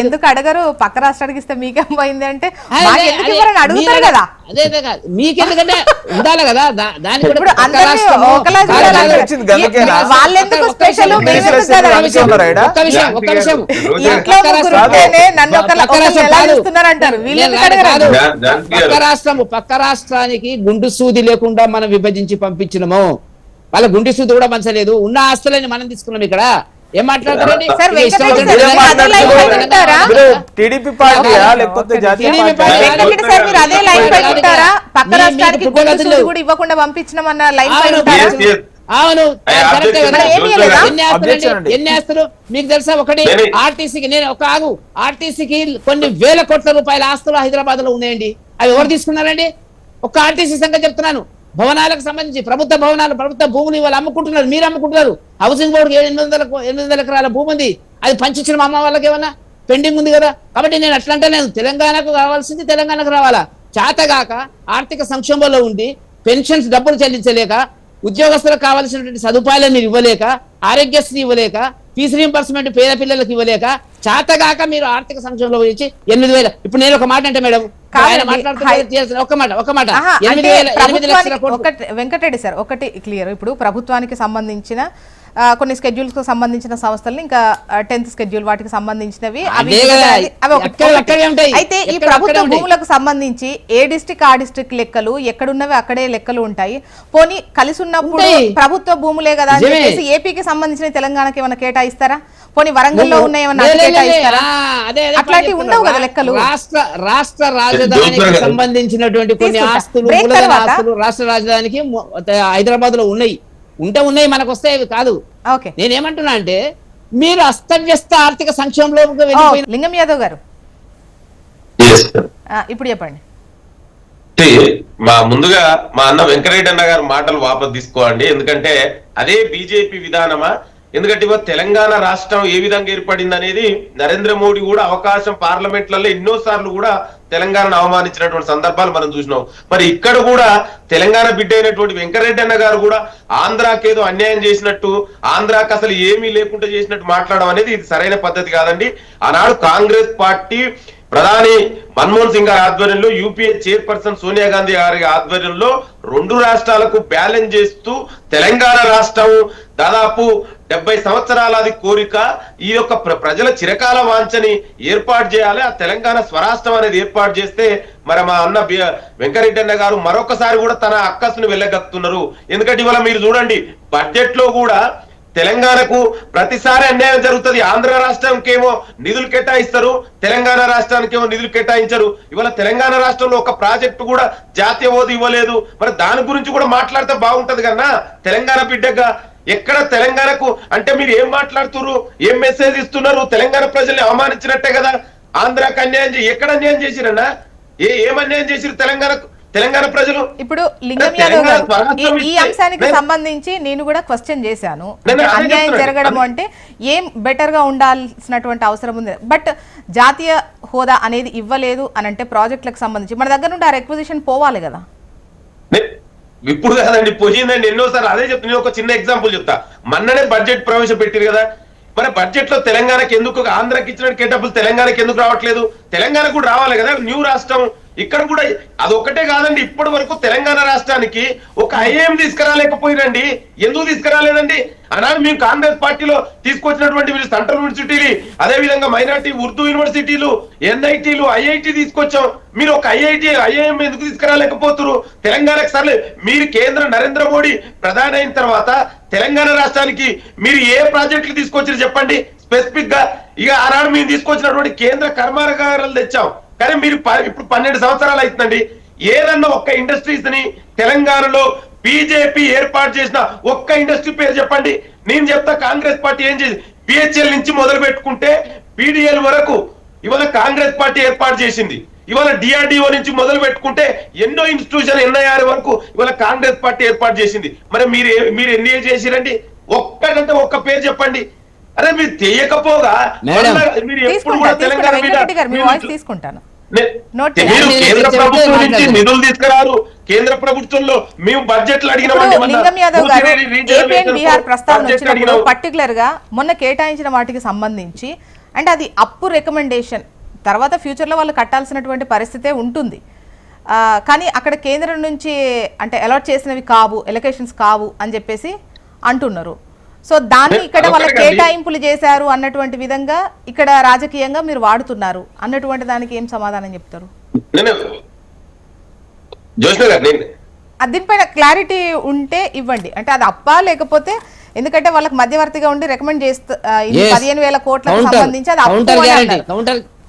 ఎందుకు అడగరు? పక్క రాష్ట్రానికి ఇస్తే మీకేం పోయింది అంటే అడుగుతారు కదా. అదే మీకెందుకంటే ఉండాలి కదా. దాని పక్క రాష్ట్రానికి గుండు సూది లేకుండా మనం విభజించి పంపించినము. వాళ్ళ గుండె సూది కూడా పంచలేదు, ఉన్న ఆస్తులని మనం తీసుకున్నాం. ఇక్కడ ఏం మాట్లాడతారండి? అవును, ఎన్ని ఆస్తులు మీకు తెలుసా? ఒకటి ఆర్టీసీకి, నేను ఒక ఆర్టీసీకి కొన్ని వేల కోట్ల రూపాయల ఆస్తులు హైదరాబాద్ లో ఉన్నాయండి. అవి ఎవరు తీసుకున్నారండి? ఒక ఆర్టీసీ సంగతి చెప్తున్నాను. భవనాలకు సంబంధించి ప్రభుత్వ భవనాలు, ప్రభుత్వ భూములు వాళ్ళు అమ్ముకుంటున్నారు, మీరు అమ్ముకుంటున్నారు. హౌసింగ్ బోర్డుకి 800 ఎకరాల భూమి ఉంది, అది పంచించిన మా అమ్మ వాళ్ళకి ఏమన్నా పెండింగ్ ఉంది కదా. కాబట్టి నేను అట్లంటే నేను తెలంగాణకు కావాల్సింది తెలంగాణకు రావాలా? చేతగాక ఆర్థిక సంక్షోభంలో ఉండి పెన్షన్స్ డబ్బులు చెల్లించలేక, ఉద్యోగస్తులకు కావాల్సినటువంటి సదుపాయాలు మీరు ఇవ్వలేక, ఆరోగ్యశ్రీ ఇవ్వలేక, ఫీజు రీంబర్స్మెంట్ పేద పిల్లలకు ఇవ్వలేక, చేతగాక మీరు ఆర్థిక సంక్షోభంలో వచ్చి 8,000. ఇప్పుడు నేను ఒక మాట అంటే మేడం, వెంకటరెడ్డి సార్ ఒకటి క్లియర్. ఇప్పుడు ప్రభుత్వానికి సంబంధించిన కొన్ని స్కెడ్యూల్స్ కు సంబంధించిన సంస్థలు, ఇంకా 10th స్కెడ్యూల్ వాటికి సంబంధించినవి అయితే ఈ ప్రభుత్వ భూములకు సంబంధించి ఏ డిస్ట్రిక్ట్ ఆ డిస్ట్రిక్ట్ లెక్కలు ఎక్కడున్నవి అక్కడే లెక్కలు ఉంటాయి. పోనీ కలిసి ఉన్నప్పుడు ప్రభుత్వ భూములే కదా అని చెప్పేసి ఏపీకి సంబంధించిన తెలంగాణకి ఏమైనా కేటాయిస్తారా? పోనీ వరంగల్లో ఉన్నాయేమన్నా అట్లాంటివి ఉండవు కదా లెక్కలు. రాష్ట్ర రాజధానికి సంబంధించినటువంటి కొన్ని ఆస్తులు, మూలధన ఆస్తులు రాష్ట్ర రాజధానికి హైదరాబాద్ లో ఉన్నాయి మనకు వస్తాయి కాదు. నేనేమంటున్నా అంటే మీరు అస్తవ్యస్త ఆర్థిక సంక్షేమంలో లింగం యాదవ్ గారు ఇప్పుడు చెప్పండి. ముందుగా మా అన్న వెంకరెడ్డి అన్న గారు మాటలు వాపసు తీసుకోండి. ఎందుకంటే అదే బీజేపీ విధానమా? ఎందుకంటే ఇవాళ తెలంగాణ రాష్ట్రం ఏ విధంగా ఏర్పడింది అనేది నరేంద్ర మోడీ కూడా అవకాశం పార్లమెంట్లలో ఎన్నోసార్లు కూడా తెలంగాణను అవమానించినటువంటి సందర్భాలు మనం చూసినాం. మరి ఇక్కడ కూడా తెలంగాణ బిడ్డ అయినటువంటి వెంకరెడ్డి అన్న గారు కూడా ఆంధ్రాకి ఏదో అన్యాయం చేసినట్టు, ఆంధ్రాకి అసలు ఏమీ లేకుండా చేసినట్టు మాట్లాడడం అనేది ఇది సరైన పద్ధతి కాదండి. ఆనాడు కాంగ్రెస్ పార్టీ ప్రధాని మన్మోహన్ సింగ్ గారి ఆధ్వర్యంలో, యూపీఏ చైర్పర్సన్ సోనియా గాంధీ గారి ఆధ్వర్యంలో 2 రాష్ట్రాలకు బ్యాలెన్స్ చేస్తూ తెలంగాణ రాష్ట్రం దాదాపు 70 సంవత్సరాలది కోరిక, ఈ యొక్క ప్రజల చిరకాల వాంఛని ఏర్పాటు చేయాలి. ఆ తెలంగాణ స్వరాష్ట్రం అనేది ఏర్పాటు చేస్తే మరి మా అన్న వెంకరెడ్డి అన్న గారు మరొకసారి కూడా తన అక్కసును వెళ్ళగక్కుతున్నారు. ఎందుకంటే ఇవాళ మీరు చూడండి, బడ్జెట్ లో కూడా తెలంగాణకు ప్రతిసారి అన్యాయం జరుగుతుంది. ఆంధ్ర రాష్ట్రానికి ఏమో నిధులు కేటాయిస్తారు, తెలంగాణ రాష్ట్రానికి ఏమో నిధులు కేటాయించరు. ఇవాళ తెలంగాణ రాష్ట్రంలో ఒక ప్రాజెక్టు కూడా జాతీయ హోదా ఇవ్వలేదు. మరి దాని గురించి కూడా మాట్లాడితే బాగుంటది కన్నా తెలంగాణ బిడ్డగా. ఎక్కడ తెలంగాణకు అంటే మీరు ఏం మాట్లాడుతున్నారు, ఏం మెసేజ్ ఇస్తున్నారు? తెలంగాణ ప్రజల్ని అవమానించినట్టే కదా. ఆంధ్రాకి అన్యాయం ఎక్కడ అన్యాయం చేసిరన్నా? ఏం అన్యాయం చేసిరు తెలంగాణ ప్రజలు? ఇప్పుడు లింగం యాదవ్ గారు ఈ అంశానికి సంబంధించి నేను కూడా క్వశ్చన్ చేశాను. అన్యాయం జరగడం అంటే ఏం బెటర్ గా ఉండాల్సినటువంటి అవసరం ఉంది. బట్ జాతీయ హోదా అనేది ఇవ్వలేదు అని అంటే ప్రాజెక్టులకు సంబంధించి మన దగ్గర నుండి ఆ రిక్వజిషన్ పోవాలి కదా. ఇప్పుడు కాదండి, పోయిందండి ఎన్నోసార్లు. అదే చెప్తా, నేను ఒక చిన్న ఎగ్జాంపుల్ చెప్తా. మొన్ననే బడ్జెట్ ప్రవేశపెట్టారు కదా. మరి బడ్జెట్ లో తెలంగాణకి ఎందుకు, ఆంధ్రాకి ఇచ్చిన కేటాపులు తెలంగాణకి ఎందుకు రావట్లేదు? తెలంగాణ కూడా రావాలి కదా, న్యూ రాష్ట్రం. ఇక్కడ కూడా అదొక్కటే కాదండి, ఇప్పటి వరకు తెలంగాణ రాష్ట్రానికి ఒక ఐఏఎం తీసుకురాలేకపోయినండి. ఎందుకు తీసుకురాలేదండి? అనాడు మేము కాంగ్రెస్ పార్టీలో తీసుకొచ్చినటువంటి సెంట్రల్ యూనివర్సిటీలు, అదే విధంగా మైనార్టీ ఉర్దూ యూనివర్సిటీలు, ఎన్ఐటీలు, ఐఐటి తీసుకొచ్చాం. మీరు ఒక ఐఐఎం ఎందుకు తీసుకురాలేకపోతున్నారు? తెలంగాణకు సర్లే, మీరు కేంద్ర నరేంద్ర మోడీ ప్రధాని అయిన తర్వాత తెలంగాణ రాష్ట్రానికి మీరు ఏ ప్రాజెక్టులు తీసుకొచ్చారు చెప్పండి స్పెసిఫిక్ గా. ఇక ఆనాడు మేము తీసుకొచ్చినటువంటి కేంద్ర కర్మాగారాలు తెచ్చాం. కానీ మీరు ఇప్పుడు 12 సంవత్సరాలు అవుతుందండి. ఏదన్నా ఒక్క ఇండస్ట్రీస్ ని తెలంగాణలో బీజేపీ ఏర్పాటు చేసిన ఒక్క ఇండస్ట్రీ పేరు చెప్పండి. నేను చెప్తా కాంగ్రెస్ పార్టీ ఏం చేసి బిహెచ్ఎల్ నుంచి మొదలు పెట్టుకుంటే బీడీఎల్ వరకు ఇవాళ కాంగ్రెస్ పార్టీ ఏర్పాటు చేసింది. ఇవాళ డిఆర్డిఓ నుంచి మొదలు పెట్టుకుంటే ఎన్నో ఇన్స్టిట్యూషన్ ఎన్ఐఆర్ వరకు ఇవాళ కాంగ్రెస్ పార్టీ ఏర్పాటు చేసింది. మరి మీరు ఎన్ని చేసిరండి? ఒక్కటంటే ఒక్క పేరు చెప్పండి. అరే మీరు తెలియకపోగా మీరు ఎప్పుడు కూడా తెలంగాణ తీసుకుంటాను. మీరు కేంద్ర ప్రభుత్వం నుంచి నిధులు తీసుకురారు. కేంద్ర ప్రభుత్వంలో మేము బడ్జెట్లు అడిగిన పర్టికులర్ గా మొన్న కేటాయించిన వాటికి సంబంధించి అంటే అది అప్పు రికమెండేషన్ తర్వాత ఫ్యూచర్ లో వాళ్ళు కట్టాల్సినటువంటి పరిస్థితే ఉంటుంది. కానీ అక్కడ కేంద్రం నుంచి అంటే అలాట్ చేసినవి కావు, ఎలొకేషన్స్ కావు అని చెప్పేసి అంటున్నారు. సో దాన్ని ఇక్కడ వాళ్ళ కేటాయింపులు చేశారు అన్నటువంటి విధంగా ఇక్కడ రాజకీయంగా మీరు వాడుతున్నారు అన్నటువంటి దానికి ఏం సమాధానం చెప్తారు? దీనిపైన క్లారిటీ ఉంటే ఇవ్వండి. అంటే అది అప్పా లేకపోతే, ఎందుకంటే వాళ్ళకి మధ్యవర్తిగా ఉండి రికమెండ్ చేస్తా 15,000 కోట్లకు సంబంధించి అది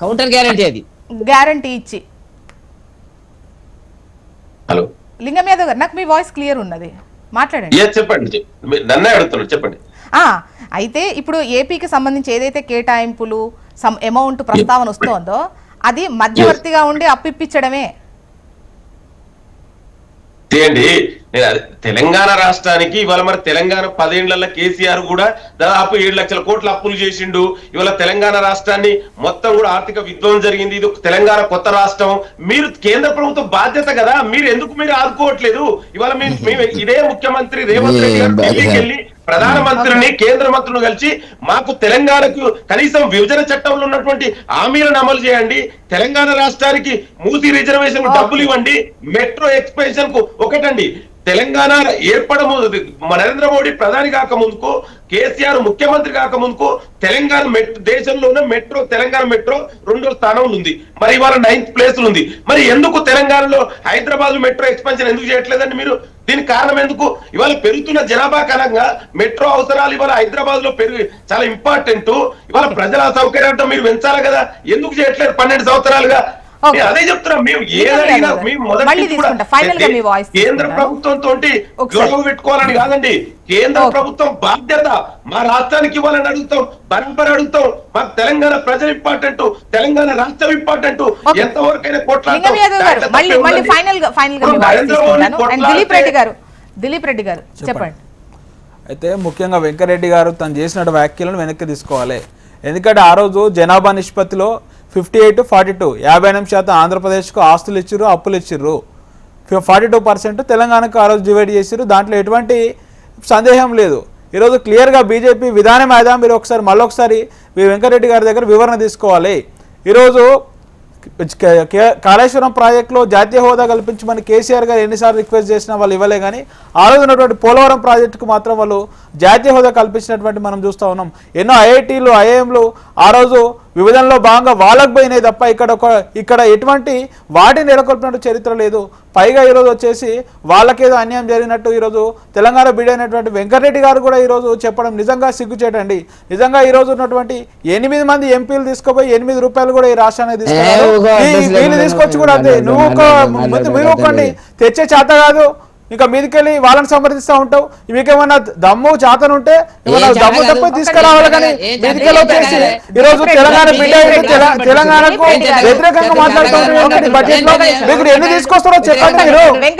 కౌంటర్ గ్యారంటీ ఇచ్చి. హలో లింగం యాదవ్ గారు, నాకు మీ వాయిస్ క్లియర్ ఉన్నది, మాట్లాడండి. చెప్పండి, నన్నే అడుగుతున్నాడు, చెప్పండి. అయితే ఇప్పుడు ఏపీకి సంబంధించి ఏదైతే కేటాయింపులు సమ్ అమౌంట్ ప్రస్తావన వస్తోందో అది మధ్యవర్తిగా ఉండి అప్పిప్పించడమే. అండి తెలంగాణ రాష్ట్రానికి ఇవాళ మరి తెలంగాణ 10 ఏళ్లలో కేసీఆర్ కూడా దాదాపు 7 లక్షల కోట్ల అప్పులు చేసిండు. ఇవాళ తెలంగాణ రాష్ట్రాన్ని మొత్తం కూడా ఆర్థిక విధ్వంసం జరిగింది. ఇది తెలంగాణ కొత్త రాష్ట్రం. మీరు కేంద్ర ప్రభుత్వం బాధ్యత కదా, మీరు ఎందుకు ఆదుకోవట్లేదు? ఇవాళ ఇదే ముఖ్యమంత్రి రేవంత్ రెడ్డి గారు ఢిల్లీకి వెళ్ళి ప్రధానమంత్రిని కేంద్ర మంత్రులను కలిసి మాకు తెలంగాణకు కనీసం విభజన చట్టంలో ఉన్నటువంటి హామీలను అమలు చేయండి, తెలంగాణ రాష్ట్రానికి మూసీ రిజర్వేషన్ డబ్బులు ఇవ్వండి, మెట్రో ఎక్స్పెన్షన్ కు ఒకటండి. తెలంగాణ ఏర్పడము నరేంద్ర మోడీ ప్రధాని కాక ముందుకు కేసీఆర్ ముఖ్యమంత్రి కాక ముందుకు తెలంగాణ దేశంలోనే మెట్రో తెలంగాణ మెట్రో 2వ స్థానంలో ఉంది. మరి ఇవాళ 9th ప్లేస్ ఉంది. మరి ఎందుకు తెలంగాణలో హైదరాబాద్ మెట్రో ఎక్స్పాన్షన్ ఎందుకు చేయట్లేదండి మీరు? దీనికి కారణం ఎందుకు? ఇవాళ పెరుగుతున్న జనాభా కారణంగా మెట్రో అవసరాలు ఇవాళ హైదరాబాద్ లో చాలా ఇంపార్టెంట్. ఇవాళ ప్రజల సౌకర్యార్థం మీరు పెంచాలి కదా, ఎందుకు చేయట్లేదు 12 సంవత్సరాలుగా? అదే చెప్తున్నా. మేము ఏదైనా మేము మొదటి కేంద్ర ప్రభుత్వంతో గొడవ పెట్టుకోవాలని కాదండి. కేంద్ర ప్రభుత్వం బాధ్యత మా రాష్ట్రానికి ఇవ్వాలని అడుగుతాం, బరాబర్ అడుగుతాం. మాకు తెలంగాణ ప్రజలు ఇంపార్టెంట్, తెలంగాణ రాష్ట్రం ఇంపార్టెంట్. ఎంతవరకైనా దిలీప్ రెడ్డి గారు చెప్పండి. అయితే ముఖ్యంగా వెంకరెడ్డి గారు తను చేసిన వ్యాఖ్యలను వెనక్కి తీసుకోవాలి. ఎందుకంటే ఆ రోజు జనాభా నిష్పత్తిలో 58-42 58% ఆంధ్రప్రదేశ్కు ఆస్తులు ఇచ్చిర్రు, అప్పులు ఇచ్చిర్రు. 42% తెలంగాణకు ఆ రోజు డివైడ్ చేసిర్రు. దాంట్లో ఎటువంటి సందేహం లేదు. ఈరోజు క్లియర్గా బీజేపీ విధానం ఏదా మీరు మళ్ళొకసారి వెంకరెడ్డి గారి దగ్గర వివరణ తీసుకోవాలి. ఈరోజు కాళేశ్వరం ప్రాజెక్టులో జాతీయ హోదా కల్పించమని కేసీఆర్ గారు ఎన్నిసార్లు రిక్వెస్ట్ చేసినా వాళ్ళు ఇవ్వలే. కానీ ఆ రోజు ఉన్నటువంటి పోలవరం ప్రాజెక్టుకు మాత్రం వాళ్ళు జాతీయ హోదా కల్పించినటువంటి మనం చూస్తూ ఉన్నాం. ఎన్నో ఐఐటీలు ఐఐఎంలు ఆ రోజు విభజనలో భాగంగా వాళ్ళకు పోయినాయి తప్ప ఇక్కడ ఎటువంటి వాటిని నెలకొల్పినట్టు చరిత్ర లేదు. పైగా ఈరోజు వచ్చేసి వాళ్ళకేదో అన్యాయం జరిగినట్టు ఈరోజు తెలంగాణ బిడ్డ అయినటువంటి వెంకటరెడ్డి గారు కూడా ఈరోజు చెప్పడం నిజంగా సిగ్గుచేటండి. నిజంగా ఈరోజు ఉన్నటువంటి 8 మంది ఎంపీలు తీసుకుపోయి 8 రూపాయలు కూడా ఈ రాష్ట్రానికి తీసుకున్నారు. వీళ్ళు తీసుకొచ్చి కూడా అంతే. మీరు ఒక్కండి తెచ్చే చేత కాదు, ఇంకా మీదికెళ్ళి వాళ్ళని సమర్థిస్తూ ఉంటావు. మీకేమన్నా దమ్ము చాతను ఉంటే దమ్ము తప్ప తీసుకురావాలి. కానీ మీదికెళ్ళి వచ్చేసి ఈరోజు తెలంగాణ బిడ్డ తెలంగాణకు వ్యతిరేకంగా మాట్లాడుతూ ఉంటారు. బడ్జెట్ లో మీకు ఎన్ని తీసుకొస్తారో చెప్పండి.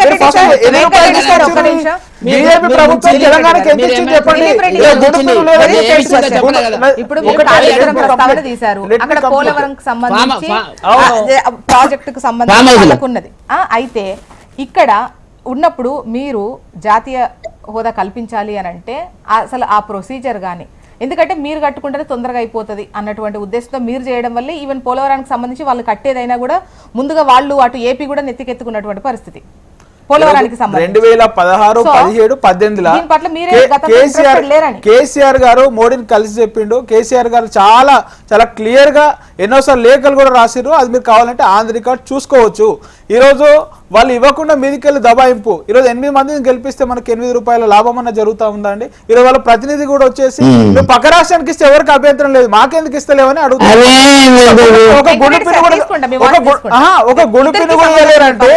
మీరు ఫస్ట్ ఎన్ని రూపాయలు తీసుకొచ్చారు? బీజేపీ ప్రభుత్వం తెలంగాణకి ఎంత ఇచ్చింది చెప్పండి. ఇప్పుడు పోలవరం సంబంధించి ప్రాజెక్టుకు సంబంధించి ఉన్నది. అయితే ఇక్కడ ఉన్నప్పుడు మీరు జాతీయ హోదా కల్పించాలి అని అంటే అసలు ఆ ప్రొసీజర్ కానీ, ఎందుకంటే మీరు కట్టుకుంటేనే తొందరగా అయిపోతుంది అన్నటువంటి ఉద్దేశంతో మీరు చేయడం వల్లే ఈవెన్ పోలవరానికి సంబంధించి వాళ్ళు కట్టేదైనా కూడా ముందుగా వాళ్ళు అటు ఏపీ కూడా నెత్తికెత్తుకున్నటువంటి పరిస్థితి. పోలవరానికి సంబంధించి 2016, 17 కేసీఆర్ గారు మోడీని కలిసి చెప్పిండు. కేసీఆర్ గారు చాలా చాలా క్లియర్ గా ఎన్నోసార్లు లేఖలు కూడా రాసిరు. అది మీరు కావాలంటే ఆన్ ది రికార్డ్ చూసుకోవచ్చు. ఈరోజు వాళ్ళు ఇవ్వకుండా మీదికెళ్ళి దబాయింపు. ఈరోజు 8 మందిని గెలిపిస్తే మనకి 8 రూపాయల లాభం అన్న జరుగుతూ ఉందండి. ఈరోజు వాళ్ళ ప్రతినిధి కూడా వచ్చేసి నువ్వు పక్క రాష్ట్రానికి ఇస్తే ఎవరికి అభ్యంతరం లేదు, మాకెందుకు ఇస్తలేవని అడుగుతారు. ఒక గుడిపిని కూడా ఇవ్వలేరంటే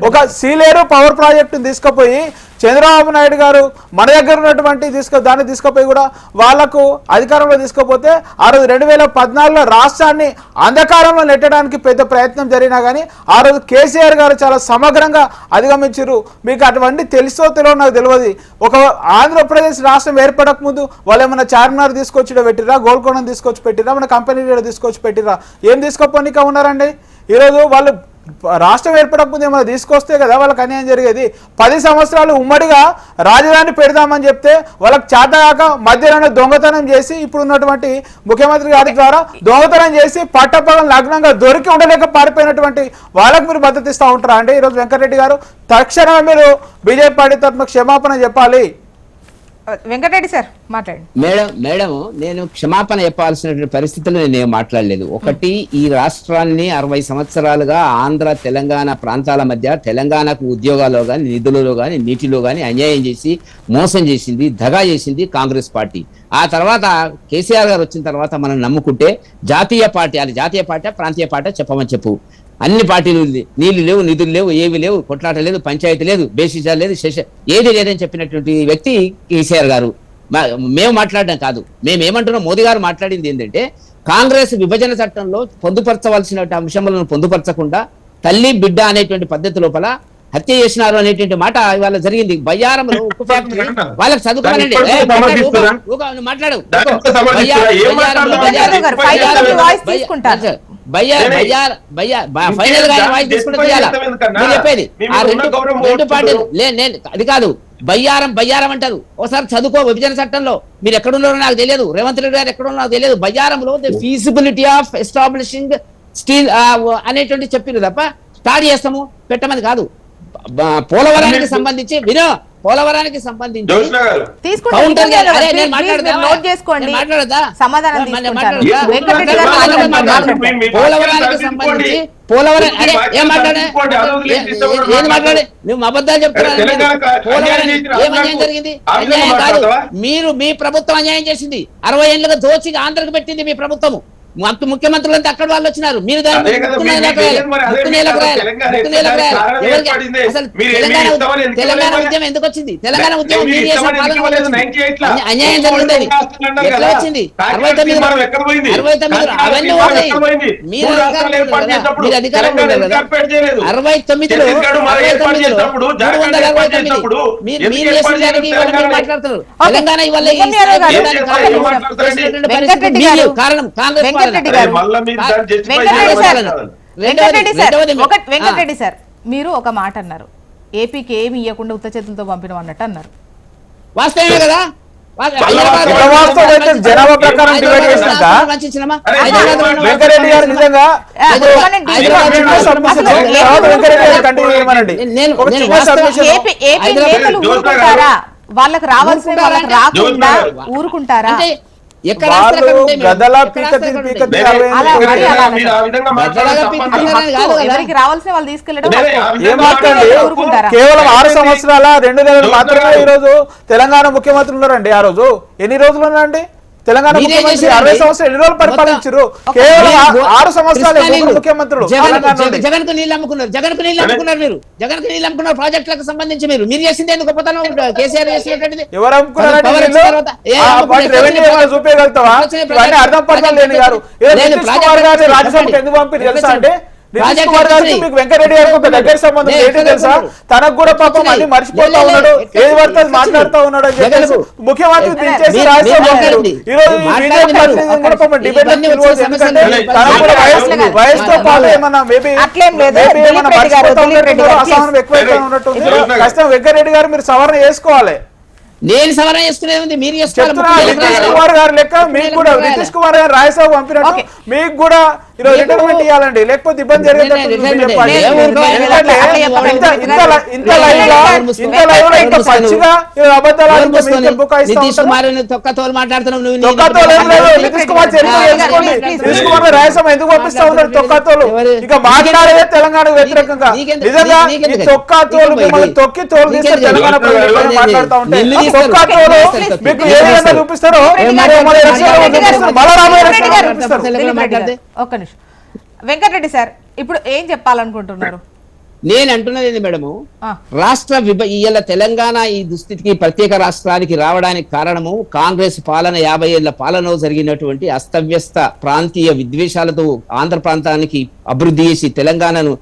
ఒక సీలేరు పవర్ ప్రాజెక్టు తీసుకుపోయి చంద్రబాబు నాయుడు గారు మన దగ్గర ఉన్నటువంటి దాన్ని తీసుకుపోయి కూడా వాళ్లకు అధికారంలో తీసుకుపోతే ఆ రోజు 2014లో రాష్ట్రాన్ని అంధకారంలో నెట్టడానికి పెద్ద ప్రయత్నం జరిగినా కానీ ఆ రోజు కేసీఆర్ గారు చాలా సమగ్రంగా అధిగమించారు. మీకు అటువంటి తెలుసో తెలియో నాకు తెలియదు. ఒక ఆంధ్రప్రదేశ్ రాష్ట్రం ఏర్పడక ముందు వాళ్ళు ఏమైనా చార్మినార్ తీసుకొచ్చి పెట్టిరా, గోల్కొండను తీసుకొచ్చి పెట్టిరా, మన కంపెనీ తీసుకొచ్చి పెట్టిరా, ఏం తీసుకోపోనిక ఉన్నారండి. ఈరోజు వాళ్ళు రాష్ట్రం ఏర్పడకపోతే ఏమైనా తీసుకొస్తే కదా వాళ్ళకి అన్యాయం జరిగేది. 10 సంవత్సరాలు ఉమ్మడిగా రాజధాని పెడదామని చెప్తే వాళ్ళకి చేతగాక మధ్యలోనే దొంగతనం చేసి ఇప్పుడు ఉన్నటువంటి ముఖ్యమంత్రి గారి ద్వారా దొంగతనం చేసి పట్టపగలు లగ్నంగా దొరికి ఉండలేక పారిపోయినటువంటి వాళ్ళకి మీరు మద్దతు ఇస్తూ ఉంటారా అంటే ఈరోజు వెంకటరెడ్డి గారు తక్షణమే మీరు బీజేపీ పార్టీ తరఫున క్షమాపణ చెప్పాలి. వెంకటరెడ్డి సార్ మాట్లాడండి. మేడం నేను క్షమాపణ చెప్పాల్సినటువంటి పరిస్థితుల్లో నేను మాట్లాడలేదు. ఒకటి, ఈ రాష్ట్రాన్ని 60 సంవత్సరాలుగా ఆంధ్ర తెలంగాణ ప్రాంతాల మధ్య తెలంగాణకు ఉద్యోగాల్లో కానీ నిధులలో కానీ నీటిలో కానీ అన్యాయం చేసి మోసం చేసింది, దగా చేసింది కాంగ్రెస్ పార్టీ. ఆ తర్వాత కేసీఆర్ గారు వచ్చిన తర్వాత మనం నమ్ముకుంటే జాతీయ పార్టీ, అది జాతీయ పార్టీ ప్రాంతీయ పార్టీ చెప్పమని చెప్పు. అన్ని పార్టీలు నీళ్లు లేవు, నిధులు లేవు, ఏవి లేవు, కొట్లాట లేదు, పంచాయతీ లేదు, బేసిజా లేదు, ఏది లేదని చెప్పినటువంటి వ్యక్తి కేసీఆర్ గారు. మేము మాట్లాడడం కాదు, మేమేమంటున్నాం, మోదీ గారు మాట్లాడింది ఏంటంటే కాంగ్రెస్ విభజన చట్టంలో పొందుపరచవలసిన అంశములను పొందుపరచకుండా తల్లి బిడ్డ అనేటువంటి పద్ధతి లోపల హత్య చేసినారు అనేటువంటి మాట ఇవాళ జరిగింది. బయ్యారంలో ఉక్కు ఫ్యాక్టరీ వాళ్ళకి చదువుకోవాలండి. మాట్లాడు ఫైనల్ గా వాయిస్ తీసుకుంటే చెప్పేది ఆ రెండు పార్టీలు అది కాదు. బయ్యారం అంటారు. ఒకసారి చదువుకో. విభజన చట్టంలో మీరు ఎక్కడున్నారో నాకు తెలియదు, రేవంత్ రెడ్డి గారు ఎక్కడున్నారో నాకు తెలియదు. బయ్యారంలో the feasibility of establishing steel అనేటువంటి చెప్పింది తప్ప స్టార్ట్ చేస్తాము పెట్టమని కాదు. పోలవరానికి సంబంధించి పోలవరానికి సంబంధించి జోష్న గారు తీసుకుంటే కౌంటర్ నిజంగా అరే, please, నేను please మాట్లాడదా? మీరు నోట్ చేసుకోండి. నేను మాట్లాడదా? సమాధానం నేను తీసుకుంటాను. మాట్లాడదా? వెంకటరెడ్డి గారు మాట్లాడండి. పోలవరానికి సంబంధించి పోలవరం అరే ఏం మాట్లాడే ఏది మాట్లాడే నువ్వు అబద్ధాలు చెప్తున్నావు. ఏమన్యాయం జరిగింది? అన్యాయం కాదు. మీరు మీ ప్రభుత్వం అన్యాయం చేసింది. 60 ఏళ్ళుగా దోచిగా ఆంధ్రకు పెట్టింది మీ ప్రభుత్వము. ముఖ్యమంత్రులంతా అక్కడ వాళ్ళు వచ్చినారు. మీరు దాన్ని తెలంగాణ ఉద్యమం ఎందుకు వచ్చింది? తెలంగాణ ఉద్యమం మీరు చేసిన పాలన అన్యాయం జరిగింది. ఎట్లా వచ్చింది? 69 అవన్నీ ఉన్నాయి. మీరు అధికారం 69లో మాట్లాడుతున్నారు. తెలంగాణ ఇవాళ కారణం కాంగ్రెస్ వెంకటరెడ్డి గారు వెంకటరెడ్డి సార్ మీరు ఒక మాట అన్నారు, ఏపీకి ఏమి ఇవ్వకుండా ఉత్త చేతులతో పంపిణం అన్నట్టు అన్నారు. వాస్తవమే కదా? జనాభా ప్రకారం డివైడ్ చేసినాక వెంకరెడ్డి గారు నిజంగా ఏపీ నేతలు ఊరుకుంటారా? వాళ్ళకి రావాల్సిన వాళ్ళకి రాకుండా ఊరుకుంటారా? ఎవరికి రావాల్సిన వాళ్ళు తీసుకెళ్ళడం కేవలం 6 సంవత్సరాల 2 నెలలు మాత్రమే ఈ రోజు తెలంగాణ ముఖ్యమంత్రి ఉన్నారండి. ఆ రోజు ఎన్ని రోజులు ఉన్నారండి తెలంగాణ ముఖ్యమంత్రి? 60 సంవత్సరాలు ఎన్ని రోజులు పరిపాలించారు? కేవలం 6 సంవత్సరాలు ముఖ్యమంత్రులు. జగన్ కు నీళ్ళు అమ్ముకున్నారు. మీరు జగన్ కు నీళ్ళు అమ్ముకున్నారు ప్రాజెక్టులకు సంబంధించి. మీరు చేసింది ఎందుకు గొప్పతనం? కేసీఆర్ చేసినటువంటిది ఎవరు అమ్ముకున్నారంటే రెవెన్యూ చూపించగలుగుతావా? ఇవన్నీ అర్థం పడతాం లేని గారు రాజ్యసభకు ఎందుకు పంపిణీ తెలుసా అంటే వెంకటరెడ్డి గారికి ఒక దగ్గర సంబంధం ఏంటి తెలుసా? తనకు కూడా పాపం అన్ని మర్చిపోతా ఉన్నాడు, ఏది పడితే మాట్లాడుతూ ఉన్నాడు అని చెప్పేసి ముఖ్యమంత్రి దించేసి రాజ్యసభ ఈ రోజు డిబేట్ ఎందుకంటే తన కూడా వయసుతో పాటు ఏమన్నా మేబీ ఏమన్నా మర్చిపోతా ఉన్నట్టు అసహనం ఎక్కువైతే ఉన్నట్టు ఖచ్చితంగా వెంకటరెడ్డి గారు మీరు సవరణ చేసుకోవాలి. నేను సవరణ చేసుకునేది మీరు నితీష్ కుమార్ గారు లెక్క మీకు కూడా నితీష్ కుమార్ గారు రాజ్యసభ పంపినట్టు మీకు కూడా ఈరోజు రిటైర్మెంట్ ఇవ్వాలండి, లేకపోతే ఇబ్బంది జరిగేటట్టు రాజ్యసభ ఎందుకు పంపిస్తా ఉన్నారు తొక్కతోలు? ఇక మాట్లాడేదే తెలంగాణకు వ్యతిరేకంగా. నిజంగా ఈ తొక్కతోలు మిమ్మల్ని తొక్కి తోలు తీస్తే తెలంగాణ ప్రజలు మాట్లాడుతూ ఉంటే తొక్కతోలు మీకు ఏ విధంగా చూపిస్తారో ఒక్క నిమిషం వెంకటరెడ్డి సార్ ఇప్పుడు ఏం చెప్పాలనుకుంటున్నారు? నేను అంటున్నది ఏంది మేడము, రాష్ట్ర ఇవాళ తెలంగాణ ఈ దుస్థితికి ప్రత్యేక రాష్ట్రానికి రావడానికి కారణము కాంగ్రెస్ పాలన 50 ఏళ్ల పాలనలో జరిగినటువంటి అస్తవ్యస్త ప్రాంతీయ విద్వేషాలతో ఆంధ్ర ప్రాంతానికి అభివృద్ధి చేసి తెలంగాణను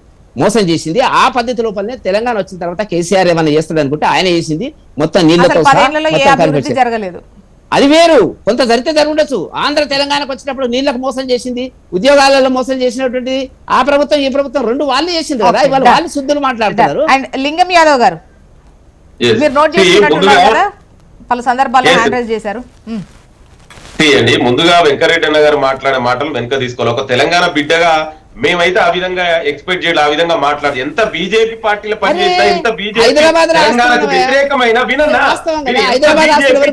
మోసం చేసింది. ఆ పద్ధతి లోపలనే తెలంగాణ వచ్చిన తర్వాత కేసీఆర్ ఏమైనా చేస్తాడు అనుకుంటే ఆయన చేసింది మొత్తం నీళ్లతో జరగలేదు. అది వేరు, కొంత జరిగితే జరుగుండొచ్చు. ఆంధ్ర తెలంగాణకు వచ్చినప్పుడు నీళ్లకు మోసం చేసింది, ఉద్యోగాలలో మోసం చేసినటువంటి ఆ ప్రభుత్వం ఈ ప్రభుత్వం రెండు వాళ్ళు చేసింది కదా. ఇవాళ వాళ్ళు శుద్ధులు మాట్లాడుతున్నారు. అండ్ లింగం యాదవ్ గారు మీరు నోట్ చేసుకున్నట్టున్నారు కదా, పలు సందర్భాల్లో హ్యాండ్ రైజ్ చేశారు. అండి ముందుగా వెంకరెడ్డి అన్న గారు మాట్లాడే మాటలు వెనక తీసుకోవాలి. ఒక తెలంగాణ బిడ్డగా మేమైతే ఆ విధంగా ఎక్స్పెక్ట్ చేయాలి, ఆ విధంగా మాట్లాడి ఎంత బీజేపీ పార్టీలో పనిచేస్తా ఎంత బీజేపీ తెలంగాణకు వ్యతిరేకమైన వినన్నా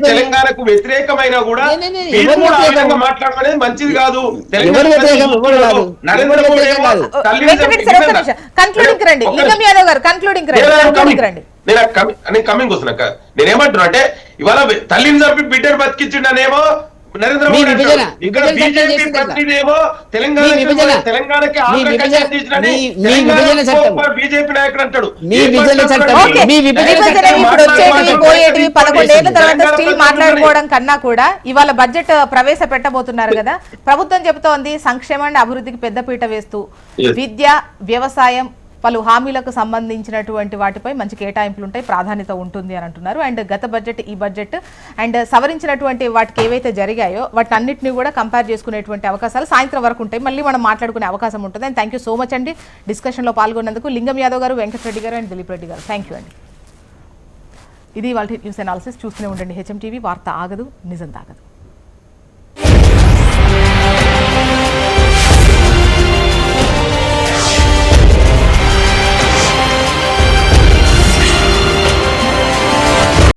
తెలంగాణకు వ్యతిరేకమైన కూడా మీరు కూడా ఆ విధంగా మాట్లాడడం అనేది మంచిది కాదు. నరేంద్ర మోడీ నేను కమింగ్ వస్తున్నా. నేనేమంటున్నా అంటే ఇవాళ తల్లిని చంపి బిడ్డను బతికించిండనేమో నరేంద్ర మోడీ, ఇక్కడ బీజేపీ ప్రతినిధేమో తెలంగాణకి బీజేపీ నాయకుడు అంటాడు. మాట్లాడుకోవడం కన్నా కూడా ఇవాళ బడ్జెట్ ప్రవేశపెట్టబోతున్నారు కదా, ప్రభుత్వం చెబుతోంది సంక్షేమాన్ని అభివృద్ధికి పెద్దపీట వేస్తూ విద్య, వ్యవసాయం, పలు హామీలకు సంబంధించినటువంటి వాటిపై మంచి కేటాయింపులు ఉంటాయి, ప్రాధాన్యత ఉంటుంది అని అంటున్నారు. అండ్ గత బడ్జెట్, ఈ బడ్జెట్ అండ్ సవరించినటువంటి వాటికి ఏవైతే జరిగాయో వాటి అన్నింటినీ కూడా కంపేర్ చేసుకునేటువంటి అవకాశాలు సాయంత్రం వరకు ఉంటాయి. మళ్ళీ మనం మాట్లాడుకునే అవకాశం ఉంటుంది. And thank you so much అండి డిస్కషన్లో పాల్గొన్నందుకు. లింగం యాదవ్ గారు, వెంకటరెడ్డి గారు అండ్ దిలీప్ రెడ్డి గారు, థ్యాంక్ యూ అండి. ఇది వాళ్ళ న్యూస్ అనాలిసిస్. చూస్తూనే ఉండండి హెచ్ఎం టీవీ. వార్త ఆగదు, నిజం తాగదు.